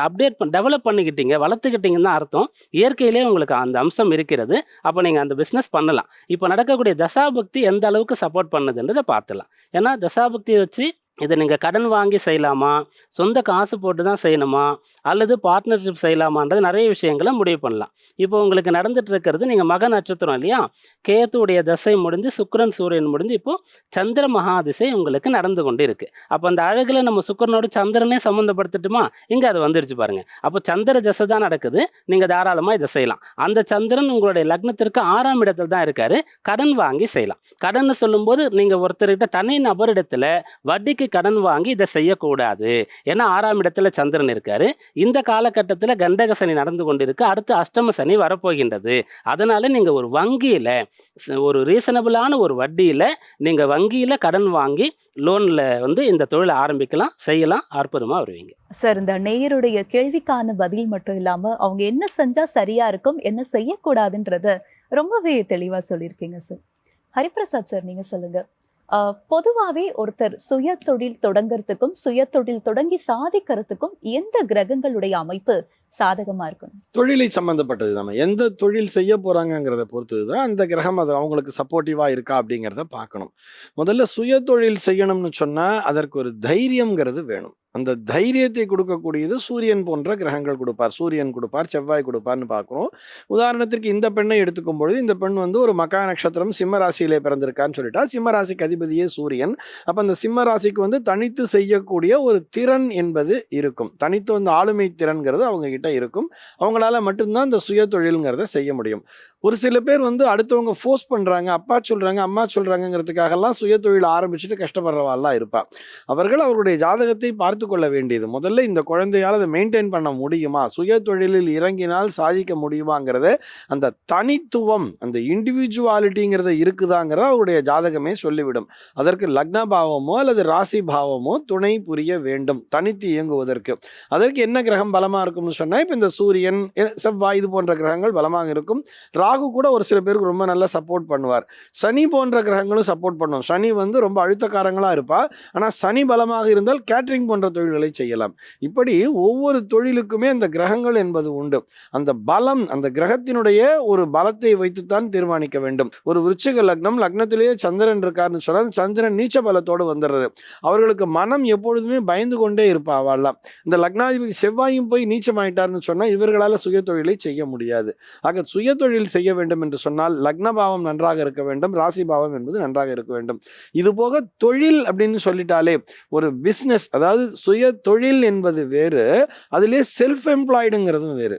டெவலப் பண்ணிக்கிட்டீங்க, வளர்த்துக்கிட்டீங்கன்னு தான் அர்த்தம். இயற்கையிலே உங்களுக்கு அந்த அம்சம் இருக்கிறது. அப்போ நீங்கள் அந்த பிஸ்னஸ் பண்ணலாம். இப்போ நடக்கக்கூடிய தசாபக்தி எந்த அளவுக்கு சப்போர்ட் பண்ணுதுன்றதை பார்த்துலாம். ஏன்னா தசாபக்தியை வச்சு இதை நீங்கள் கடன் வாங்கி செய்யலாமா, சொந்த காசு போட்டு தான் செய்யணுமா, அல்லது பார்ட்னர்ஷிப் செய்யலாமான்றது நிறைய விஷயங்களை முடிவு பண்ணலாம். இப்போ உங்களுக்கு நடந்துட்டு இருக்கிறது, நீங்கள் மக நட்சத்திரம் இல்லையா, கேத்துடைய தசை முடிஞ்சு சுக்கிரன் சூரியன் முடிஞ்சு இப்போது சந்திர மகாதிசை உங்களுக்கு நடந்து கொண்டு இருக்குது. அப்போ அந்த அழகில் நம்ம சுக்கிரனோடு சந்திரனே சம்மந்தப்படுத்திட்டுமா, இங்கே அது வந்துருச்சு பாருங்கள். அப்போ சந்திர தசை தான் நடக்குது, நீங்கள் தாராளமாக இதை செய்யலாம். அந்த சந்திரன் உங்களுடைய லக்னத்திற்கு 6ஆம் இடத்துல தான் இருக்கார். கடன் வாங்கி செய்யலாம். கடன் சொல்லும்போது நீங்கள் ஒருத்தர்கிட்ட தனி நபரிடத்தில் வட்டிக்கு கடன் வாங்கி இதை செய்யக்கூடாது. ஏன்னா 6ஆம் இடத்துல சந்திரன் இருக்காரு. இந்த காலகட்டத்தில் கண்டக சனி நடந்து கொண்டு இருக்கு, அடுத்து அஷ்டம சனி வரப்போகின்றது. அதனால நீங்கள் ஒரு வங்கியில் ஒரு ரீசனபிளான ஒரு வட்டியில் நீங்கள் வங்கியில் கடன் வாங்கி லோனில் வந்து இந்த தொழிலை ஆரம்பிக்கலாம், செய்யலாம், அற்புதமாக வருவீங்க. சார், இந்த நேயருடைய கேள்விக்கான பதில் மட்டும் இல்லாமல் அவங்க என்ன செஞ்சால் சரியாக இருக்கும், என்ன செய்யக்கூடாதுன்றத ரொம்பவே தெளிவாக சொல்லியிருக்கீங்க சார். ஹரிபிரசாத் சார், நீங்கள் சொல்லுங்கள். பொதுவாகவே ஒருத்தர் சுய தொழில் தொடங்கிறதுக்கும் சுய தொழில் தொடங்கி சாதிக்கிறதுக்கும் எந்த கிரகங்களுடைய அமைப்பு சாதகமா இருக்கும்? தொழிலை சம்மந்தப்பட்டது தான். எந்த தொழில் செய்ய போறாங்கங்கிறத பொறுத்தது தான் அந்த கிரகம் அது அவங்களுக்கு சப்போர்ட்டிவா இருக்கா அப்படிங்கிறத பார்க்கணும். முதல்ல சுய தொழில் செய்யணும்னு சொன்னா அதற்கு ஒரு தைரியம்ங்கிறது வேணும். அந்த தைரியத்தை கொடுக்கக்கூடியது சூரியன் போன்ற கிரகங்கள் கொடுப்பார். சூரியன் கொடுப்பார், செவ்வாய் கொடுப்பார்னு பார்க்குறோம். உதாரணத்திற்கு இந்த பெண்ணை எடுத்துக்கும் பொழுது இந்த பெண் வந்து ஒரு மகா நட்சத்திரம் சிம்ம ராசியிலே பிறந்திருக்கான்னு சொல்லிட்டா, சிம்ம ராசிக்கு அதிபதியே சூரியன். அப்போ அந்த சிம்ம ராசிக்கு வந்து தனித்து செய்யக்கூடிய ஒரு திறன் என்பது இருக்கும். தனித்து வந்து ஆளுமை திறன்கிறது அவங்க கிட்ட இருக்கும். அவங்களால மட்டும்தான் இந்த சுய தொழிலுங்கிறத செய்ய முடியும். ஒரு சில பேர் வந்து அடுத்தவங்க ஃபோர்ஸ் பண்ணுறாங்க, அப்பா சொல்கிறாங்க அம்மா சொல்கிறாங்கங்கிறதுக்காகலாம் சுய தொழில் ஆரம்பிச்சுட்டு கஷ்டப்படுறவாள்லாம் இருப்பா. அவர்கள் அவருடைய ஜாதகத்தை பார்த்து கொள்ள வேண்டியது முதல்ல இந்த குழந்தையால் அதை மெயின்டைன் பண்ண முடியுமா, சுய தொழிலில் இறங்கினால் சாதிக்க முடியுமாங்கிறத, அந்த தனித்துவம் அந்த இண்டிவிஜுவாலிட்டிங்கிறத இருக்குதாங்கிறத அவருடைய ஜாதகமே சொல்லிவிடும். அதற்கு லக்ன பாவமோ அல்லது ராசி பாவமோ துணை புரிய வேண்டும் தனித்து இயங்குவதற்கு. அதற்கு என்ன கிரகம் பலமாக இருக்கும்னு சொன்னால், இப்போ இந்த சூரியன், செவ்வாய் இது போன்ற கிரகங்கள் பலமாக இருக்கும். ராகு கூட ஒரு சில பேருக்கு ரொம்ப நல்லா சப்போர்ட் பண்ணுவார். சனி போன்ற கிரகங்களும் சப்போர்ட் பண்ணும். சனி வந்து ரொம்ப அழுத்தக்காரங்களாக இருப்பா. ஆனால் சனி பலமாக இருந்தால் கேட்ரிங் போன்ற தொழில்களை செய்யலாம். இப்படி ஒவ்வொரு தொழிலுக்குமே அந்த கிரகங்கள் என்பது உண்டு. அந்த பலம் அந்த கிரகத்தினுடைய ஒரு பலத்தை வைத்துத்தான் தீர்மானிக்க வேண்டும். ஒரு விருச்சிக லக்னம், லக்னத்திலேயே சந்திரன் இருக்காருன்னு சொன்னால் சந்திரன் நீச்ச பலத்தோடு வந்துடுறது. அவர்களுக்கு மனம் எப்பொழுதுமே பயந்து கொண்டே இருப்பா அவெல்லாம். இந்த லக்னாதிபதி செவ்வாயும் போய் நீச்சமாயிட்டார்னு சொன்னால் இவர்களால் சுய தொழிலை செய்ய முடியாது. ஆக சுய தொழில் செய்ய வேண்டும் என்று சொன்னால் லக்ன பாவம் நன்றாக இருக்க வேண்டும், ராசி பாவம் என்பது நன்றாக இருக்க வேண்டும். இது போக தொழில் அப்படின்னு சொல்லிட்டாலே ஒரு பிஸ்னஸ், அதாவது சுய தொழில் என்பது வேறு, அதிலே செல்ஃப் எம்ப்ளாய்டுங்கிறதும் வேறு.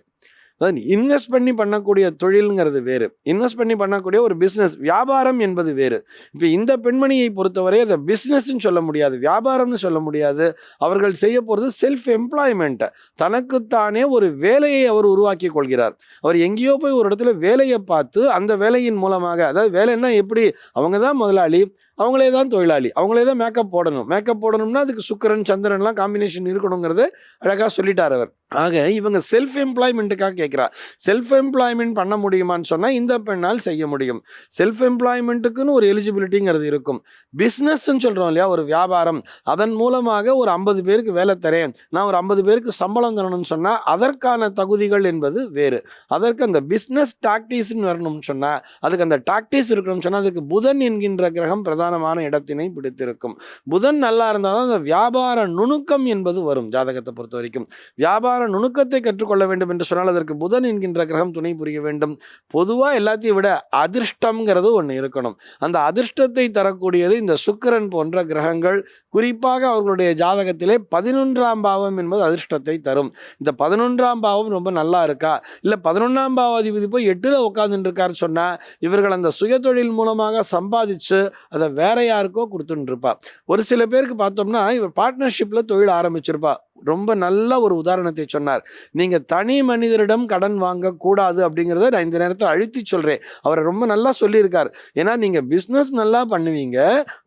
அதாவது இன்வெஸ்ட் பண்ணி பண்ணக்கூடிய தொழிலுங்கிறது வேறு, இன்வெஸ்ட் பண்ணி பண்ணக்கூடிய ஒரு பிஸ்னஸ் வியாபாரம் என்பது வேறு. இப்போ இந்த பெண்மணியை பொறுத்தவரை அதை பிஸ்னஸ்ன்னு சொல்ல முடியாது, வியாபாரம்னு சொல்ல முடியாது. அவர்கள் செய்ய போகிறது செல்ஃப் எம்ப்ளாய்மெண்ட். தனக்குத்தானே ஒரு வேலையை அவர் உருவாக்கி கொள்கிறார். அவர் எங்கேயோ போய் ஒரு இடத்துல வேலையை பார்த்து அந்த வேலையின் மூலமாக, அதாவது வேலைன்னா எப்படி, அவங்க தான் முதலாளி, அவங்களே தான் தொழிலாளி, அவங்களே தான் மேக்கப் போடணும். மேக்கப் போடணும்னா அதுக்கு சுக்கிரன் சந்திரன்லாம் காம்பினேஷன் இருக்கணுங்கிறது அழகாக சொல்லிட்டார் அவர். ஆக இவங்க செல்ஃப் எம்ப்ளாய்மெண்ட்டுக்காக கேட்குறா. செல்ஃப் எம்ப்ளாய்மெண்ட் பண்ண முடியுமான்னு சொன்னால் இந்த பெண்ணால் செய்ய முடியும். செல்ஃப் எம்ப்ளாய்மெண்ட்டுக்குன்னு ஒரு எலிஜிபிலிட்டிங்கிறது இருக்கும். பிஸ்னஸ்ன்னு சொல்கிறோம் இல்லையா, ஒரு வியாபாரம், அதன் மூலமாக ஒரு 50 பேருக்கு வேலை தரேன், நான் ஒரு 50 பேருக்கு சம்பளம் தரணும்னு சொன்னால் அதற்கான தகுதிகள் என்பது வேறு. அதற்கு அந்த பிஸ்னஸ் டாக்டிஸ்ன்னு வரணும்னு சொன்னால், அதுக்கு அந்த டாக்டிஸ் இருக்கணும்னு சொன்னால் அதுக்கு புதன் என்கின்ற கிரகம் பிரதானமான இடத்தினை பிடித்திருக்கும். புதன் நல்லா இருந்தால் தான் அந்த வியாபார நுணுக்கம் என்பது வரும். ஜாதகத்தை பொறுத்த வரைக்கும் வியாபார நுணுக்கத்தை கற்றுக்கொள்ள வேண்டும் என்று சொன்னால் அதற்கு புதன் என்கின்ற கிரகம் துணை புரிய வேண்டும். பொதுவாக எல்லாத்தையும் விட அதிர்ஷ்டம்ங்கிறது ஒன்று இருக்கணும். அந்த அதிர்ஷ்டத்தை தரக்கூடியது இந்த சுக்கிரன் போன்ற கிரகங்கள். குறிப்பாக அவர்களுடைய ஜாதகத்திலே 11ஆம் பாவம் என்பது அதிர்ஷ்டத்தை தரும். இந்த 11ஆம் பாவம் ரொம்ப நல்லா இருக்கா, இல்லை 11ஆம் பாவாதிபதி போய் 8ல் உட்காந்துட்டு இருக்காரு சொன்னால் இவர்கள் அந்த சுயதொழில் மூலமாக சம்பாதிச்சு அதை வேற யாருக்கோ கொடுத்துட்டு இருப்பா. ஒரு சில பேருக்கு பார்த்தோம்னா இவர் பார்ட்னர்ஷிப்பில் தொழில் ஆரம்பிச்சிருப்பா. ரொம்ப நல்ல ஒரு உதாரணத்தை சொன்னார். நீங்கள் தனி மனிதரிடம் கடன் வாங்கக்கூடாது அப்படிங்கிறத நான் இந்த நேரத்தில் அழுத்தி சொல்கிறேன். அவரை ரொம்ப நல்லா சொல்லியிருக்கார். ஏன்னா நீங்கள் பிஸ்னஸ் நல்லா பண்ணுவீங்க,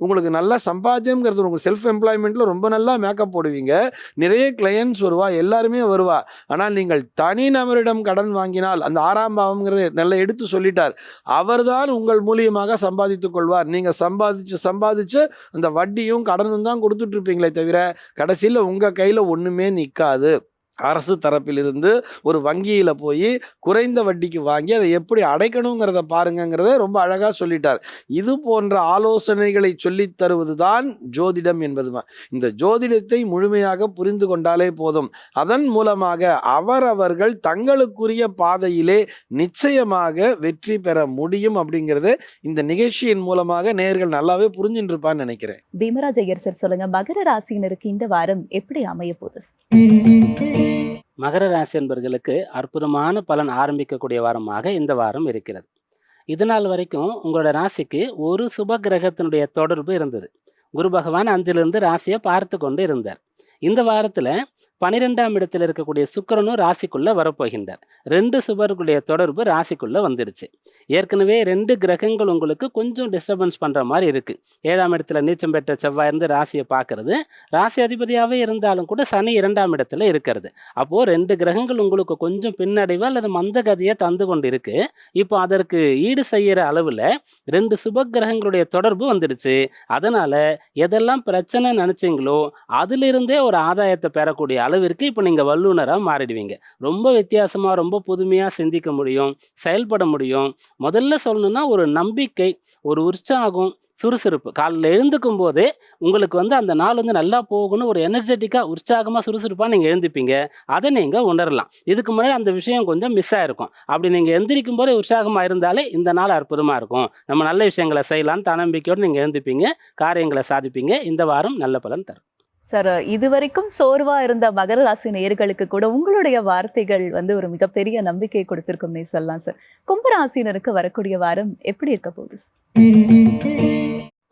உங்களுக்கு நல்லா சம்பாத்தியம்ங்கிறது, உங்கள் செல்ஃப் எம்ப்ளாய்மெண்ட்டில் ரொம்ப நல்லா மேக்கப் போடுவீங்க, நிறைய கிளையன்ட்ஸ் வருவா, எல்லாருமே வருவா. ஆனால் நீங்கள் தனி நபரிடம் கடன் வாங்கினால் அந்த 6ஆம் பாவம்ங்கிறத நல்லா எடுத்து சொல்லிட்டார். அவர்தான் உங்கள் மூலியமாக சம்பாதித்துக் கொள்வார். நீங்கள் சம்பாதிச்சு அந்த வட்டியும் கடனும் தான் கொடுத்துட்டு இருப்பீங்களே தவிர கடைசியில் உங்கள் கையில் ஒன்றுமே நிற்காது. அரசு தரப்பிலிருந்து ஒரு வங்கியில் போய் குறைந்த வட்டிக்கு வாங்கி அதை எப்படி அடைக்கணுங்கிறத பாருங்கிறத ரொம்ப அழகாக சொல்லிட்டார். இது போன்ற ஆலோசனைகளை சொல்லித் தருவது தான் ஜோதிடம் என்பதுமா. இந்த ஜோதிடத்தை முழுமையாக புரிந்து கொண்டாலே போதும். அதன் மூலமாக அவரவர்கள் தங்களுக்குரிய பாதையிலே நிச்சயமாக வெற்றி பெற முடியும் அப்படிங்கிறது இந்த நிகழ்ச்சியின் மூலமாக நேயர்கள் நல்லாவே புரிஞ்சுட்டு இருப்பான்னு நினைக்கிறேன். பீமராஜ் ஐயர் சார் சொல்லுங்க, மகர ராசியினருக்கு இந்த வாரம் எப்படி அமைய போகுது? மகர ராசி என்பவர்களுக்கு அற்புதமான பலன் ஆரம்பிக்கக்கூடிய வாரமாக இந்த வாரம் இருக்கிறது. இது நாள் வரைக்கும் உங்களோட ராசிக்கு ஒரு சுப கிரகத்தினுடைய தொடர்பு இருந்தது. குரு பகவான் அஞ்சிலிருந்து ராசியை பார்த்து கொண்டு இருந்தார். இந்த வாரத்தில் 12ஆம் இடத்தில் இருக்கக்கூடிய சுக்கிரனும் ராசிக்குள்ளே வரப்போகின்றார். 2 சுபர்களுடைய தொடர்பு ராசிக்குள்ளே வந்துடுச்சு. ஏற்கனவே 2 கிரகங்கள் உங்களுக்கு கொஞ்சம் டிஸ்டர்பன்ஸ் பண்ணுற மாதிரி இருக்குது. 7ஆம் இடத்துல நீச்சம் பெற்ற செவ்வாய் இருந்து ராசியை பார்க்கறது, ராசி அதிபதியாகவே இருந்தாலும் கூட சனி 2ஆம் இடத்துல இருக்கிறது. அப்போது 2 கிரகங்கள் உங்களுக்கு கொஞ்சம் பின்னடைவு அல்லது மந்தகதியை தந்து கொண்டு இருக்கு. இப்போ அதற்கு ஈடு செய்கிற அளவில் 2 சுப கிரகங்களுடைய தொடர்பு வந்துடுச்சு. அதனால் எதெல்லாம் பிரச்சனை நினச்சிங்களோ அதிலிருந்தே ஒரு ஆதாயத்தை பெறக்கூடிய அளவிற்கு இப்போ நீங்கள் வல்லுனராக மாறிடுவீங்க. ரொம்ப வித்தியாசமாக ரொம்ப புதுமையாக சிந்திக்க முடியும், செயல்பட முடியும். முதல்ல சொல்லணும்னா ஒரு நம்பிக்கை, ஒரு உற்சாகம், சுறுசுறுப்பு. காலைல எழுந்துக்கும் போதே உங்களுக்கு வந்து அந்த நாள் வந்து நல்லா போகணும், ஒரு எனர்ஜெட்டிக்காக உற்சாகமாக சுறுசுறுப்பாக நீங்கள் எழுந்துப்பீங்க. அதை நீங்கள் உணரலாம். இதுக்கு முன்னாடி அந்த விஷயம் கொஞ்சம் மிஸ் ஆகிருக்கும். அப்படி நீங்கள் எந்திரிக்கும் போதே உற்சாகமாக இருந்தாலே இந்த நாள் அற்புதமாக இருக்கும். நம்ம நல்ல விஷயங்களை செய்யலான்னு தன்னம்பிக்கையோடு நீங்கள் எழுந்துப்பீங்க, காரியங்களை சாதிப்பீங்க. இந்த வாரம் நல்ல பலன் தரும். சார், இதுவரைக்கும் சோர்வா இருந்த மகர ராசி நேயர்களுக்கு கூட உங்களுடைய வார்த்தைகள் வந்து ஒரு மிகப்பெரிய நம்பிக்கையை கொடுத்திருக்கும்னே சொல்லலாம் சார். கும்பராசினருக்கு வரக்கூடிய வாரம் எப்படி இருக்க போகுது சார்?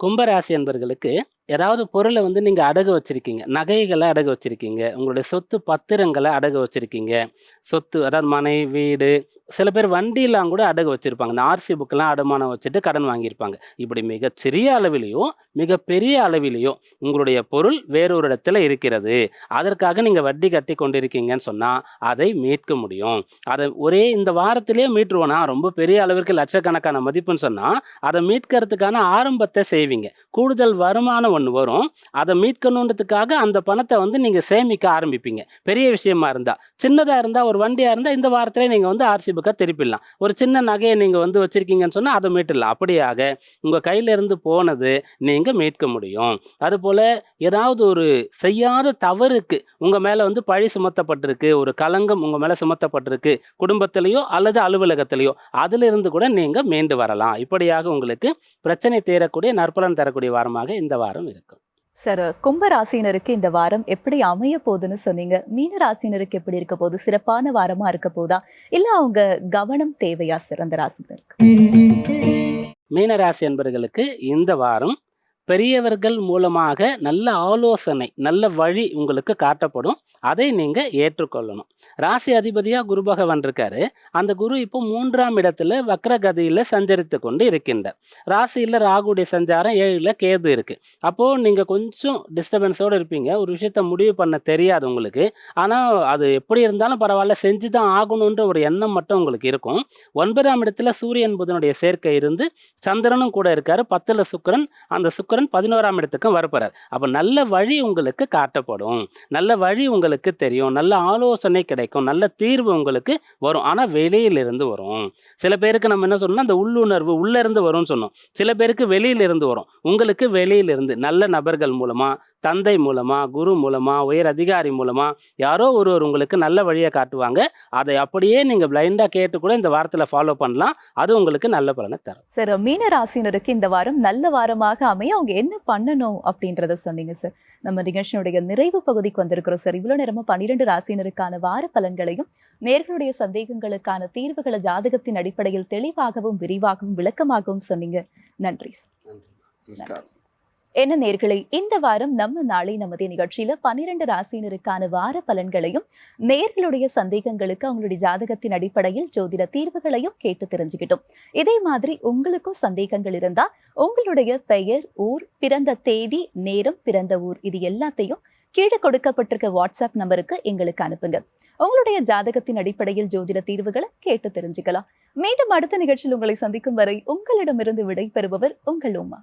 கும்பராசி என்பர்களுக்கு ஏதாவது பொருளை வந்து நீங்கள் அடகு வச்சுருக்கீங்க, நகைகளை அடகு வச்சுருக்கீங்க, உங்களுடைய சொத்து பத்திரங்களை அடகு வச்சுருக்கீங்க. சொத்து அதாவது மனை, வீடு, சில பேர் வண்டியெலாம் கூட அடகு வச்சுருப்பாங்க. இந்த ஆர்சி புக்கெலாம் அடமானம் வச்சுட்டு கடன் வாங்கியிருப்பாங்க. இப்படி மிகச்சிறிய அளவிலேயோ மிகப்பெரிய அளவிலேயோ உங்களுடைய பொருள் வேறொரு இடத்துல இருக்கிறது, அதற்காக நீங்கள் வட்டி கட்டி கொண்டிருக்கீங்கன்னு சொன்னால் அதை மீட்க முடியும். அதை ஒரே இந்த வாரத்திலே மீட்டுருவோன்னா ரொம்ப பெரிய அளவிற்கு லட்சக்கணக்கான மதிப்புன்னு சொன்னால் அதை மீட்கிறதுக்கான ஆரம்பத்தை செய்வீங்க. கூடுதல் வருமானம் ஒன்று வரும், அதை மீட்கணுன்றதுக்காக அந்த பணத்தை வந்து நீங்கள் சேமிக்க ஆரம்பிப்பீங்க. பெரிய விஷயமா இருந்தால், சின்னதாக இருந்தால், ஒரு வண்டியாக இருந்தால் இந்த வாரத்திலே நீங்கள் வந்து ஆர்சி புக்கை திருப்பிடலாம். ஒரு சின்ன நகையை நீங்கள் வந்து வச்சுருக்கீங்கன்னு சொன்னால் அதை மீட்டுடலாம். அப்படியாக உங்கள் கையிலேருந்து போனது நீங்கள் மீட்க முடியும். அதுபோல் ஏதாவது ஒரு செய்யாத தவறுக்கு உங்கள் மேலே வந்து பழி சுமத்தப்பட்டிருக்கு, ஒரு களங்கம் உங்கள் மேலே சுமத்தப்பட்டிருக்கு, குடும்பத்திலேயோ அல்லது அலுவலகத்திலேயோ, அதிலிருந்து கூட நீங்கள் மீண்டு வரலாம். இப்படியாக உங்களுக்கு பிரச்சனை தீரக்கூடிய நற்பலன் தரக்கூடிய வாரமாக இந்த வாரம் இருக்கும். சார், கும்ப ராசினருக்கு இந்த வாரம் எப்படி அமைய போகுதுன்னு சொன்னீங்க. மீன ராசினருக்கு எப்படி இருக்க போகுது? சிறப்பான வாரமா இருக்க போதா, இல்ல அவங்க கவனம் தேவையா சார் அந்த ராசினருக்கு? மீனராசி என்பவர்களுக்கு இந்த வாரம் பெரியவர்கள் மூலமாக நல்ல ஆலோசனை, நல்ல வழி உங்களுக்கு காட்டப்படும். அதை நீங்கள் ஏற்றுக்கொள்ளணும். ராசி அதிபதியாக குரு பகவான் இருக்காரு. அந்த குரு இப்போ 3ஆம் இடத்துல வக்ரகதியில் சஞ்சரித்து கொண்டு இருக்கின்றார். ராசியில் ராகுடைய சஞ்சாரம், 7ல் கேது இருக்குது. அப்போது நீங்கள் கொஞ்சம் டிஸ்டர்பன்ஸோடு இருப்பீங்க. ஒரு விஷயத்தை முடிவு பண்ண தெரியாது உங்களுக்கு. ஆனால் அது எப்படி இருந்தாலும் பரவாயில்ல, செஞ்சு தான் ஆகணுன்ற ஒரு எண்ணம் மட்டும் உங்களுக்கு இருக்கும். 9ஆம் இடத்துல சூரியன் புதனுடைய சேர்க்கை இருந்து சந்திரனும் கூட இருக்கார். 10ல் சுக்கிரன், அந்த சுக்கிரன் 11ஆம் இடத்துக்கும் வரப்போறார். அப்போ நல்ல வழி உங்களுக்கு காட்டப்படும், நல்ல வழி உங்களுக்கு தெரியும், நல்ல ஆலோசனை கிடைக்கும், நல்ல தீர்வு உங்களுக்கு வரும். ஆனால் வெளியிலிருந்து வரும். சில பேருக்கு நம்ம என்ன சொன்னோம்னா அந்த உள்ளுணர்வு உள்ளேருந்து வரும்னு சொன்னோம். சில பேருக்கு வெளியிலிருந்து வரும். உங்களுக்கு வெளியிலிருந்து நல்ல நபர்கள் மூலமாக, தந்தை மூலமாக, குரு மூலமாக, உயர் அதிகாரி மூலமாக யாரோ ஒருவர் உங்களுக்கு நல்ல வழியை காட்டுவாங்க. அதை அப்படியே நீங்கள் பிளைண்டாக கேட்டு கூட இந்த வாரத்தில் ஃபாலோ பண்ணலாம். அது உங்களுக்கு நல்ல பலனை தரும். சார், மீன ராசினருக்கு இந்த வாரம் நல்ல வாரமாக அமைய அவங்க என்ன பண்ணணும் அப்படின்றத சொன்னீங்க சார். நம்ம நிகழ்ச்சியினுடைய நிறைவு பகுதிக்கு வந்திருக்கிறோம் சார். இவ்வளவு நேரமா 12 ராசினருக்கான வார பலன்களையும் நேர்களுடைய சந்தேகங்களுக்கான தீர்வுகளை ஜாதகத்தின் அடிப்படையில் தெளிவாகவும் விரிவாகவும் விளக்கமாகவும் சொன்னீங்க. நன்றி சார். என்ன நேர்களே, இந்த வாரம் நம்ம நாளை நமது நிகழ்ச்சியில 12 ராசினருக்கான வார பலன்களையும் நேர்களுடைய சந்தேகங்களுக்கு அவங்களுடைய ஜாதகத்தின் அடிப்படையில் ஜோதிட தீர்வுகளையும் கேட்டு தெரிஞ்சுக்கிட்டோம். இதே மாதிரி உங்களுக்கும் சந்தேகங்கள் இருந்தா உங்களுடைய பெயர், ஊர், பிறந்த தேதி, நேரம், பிறந்த ஊர் இது எல்லாத்தையும் கீழே கொடுக்கப்பட்டிருக்க வாட்ஸ்அப் நம்பருக்கு எங்களுக்கு அனுப்புங்க. உங்களுடைய ஜாதகத்தின் அடிப்படையில் ஜோதிட தீர்வுகளை கேட்டு தெரிஞ்சுக்கலாம். மீண்டும் அடுத்த நிகழ்ச்சியில் உங்களை சந்திக்கும் வரை உங்களிடமிருந்து விடை பெறுபவர் உங்கள் உமா.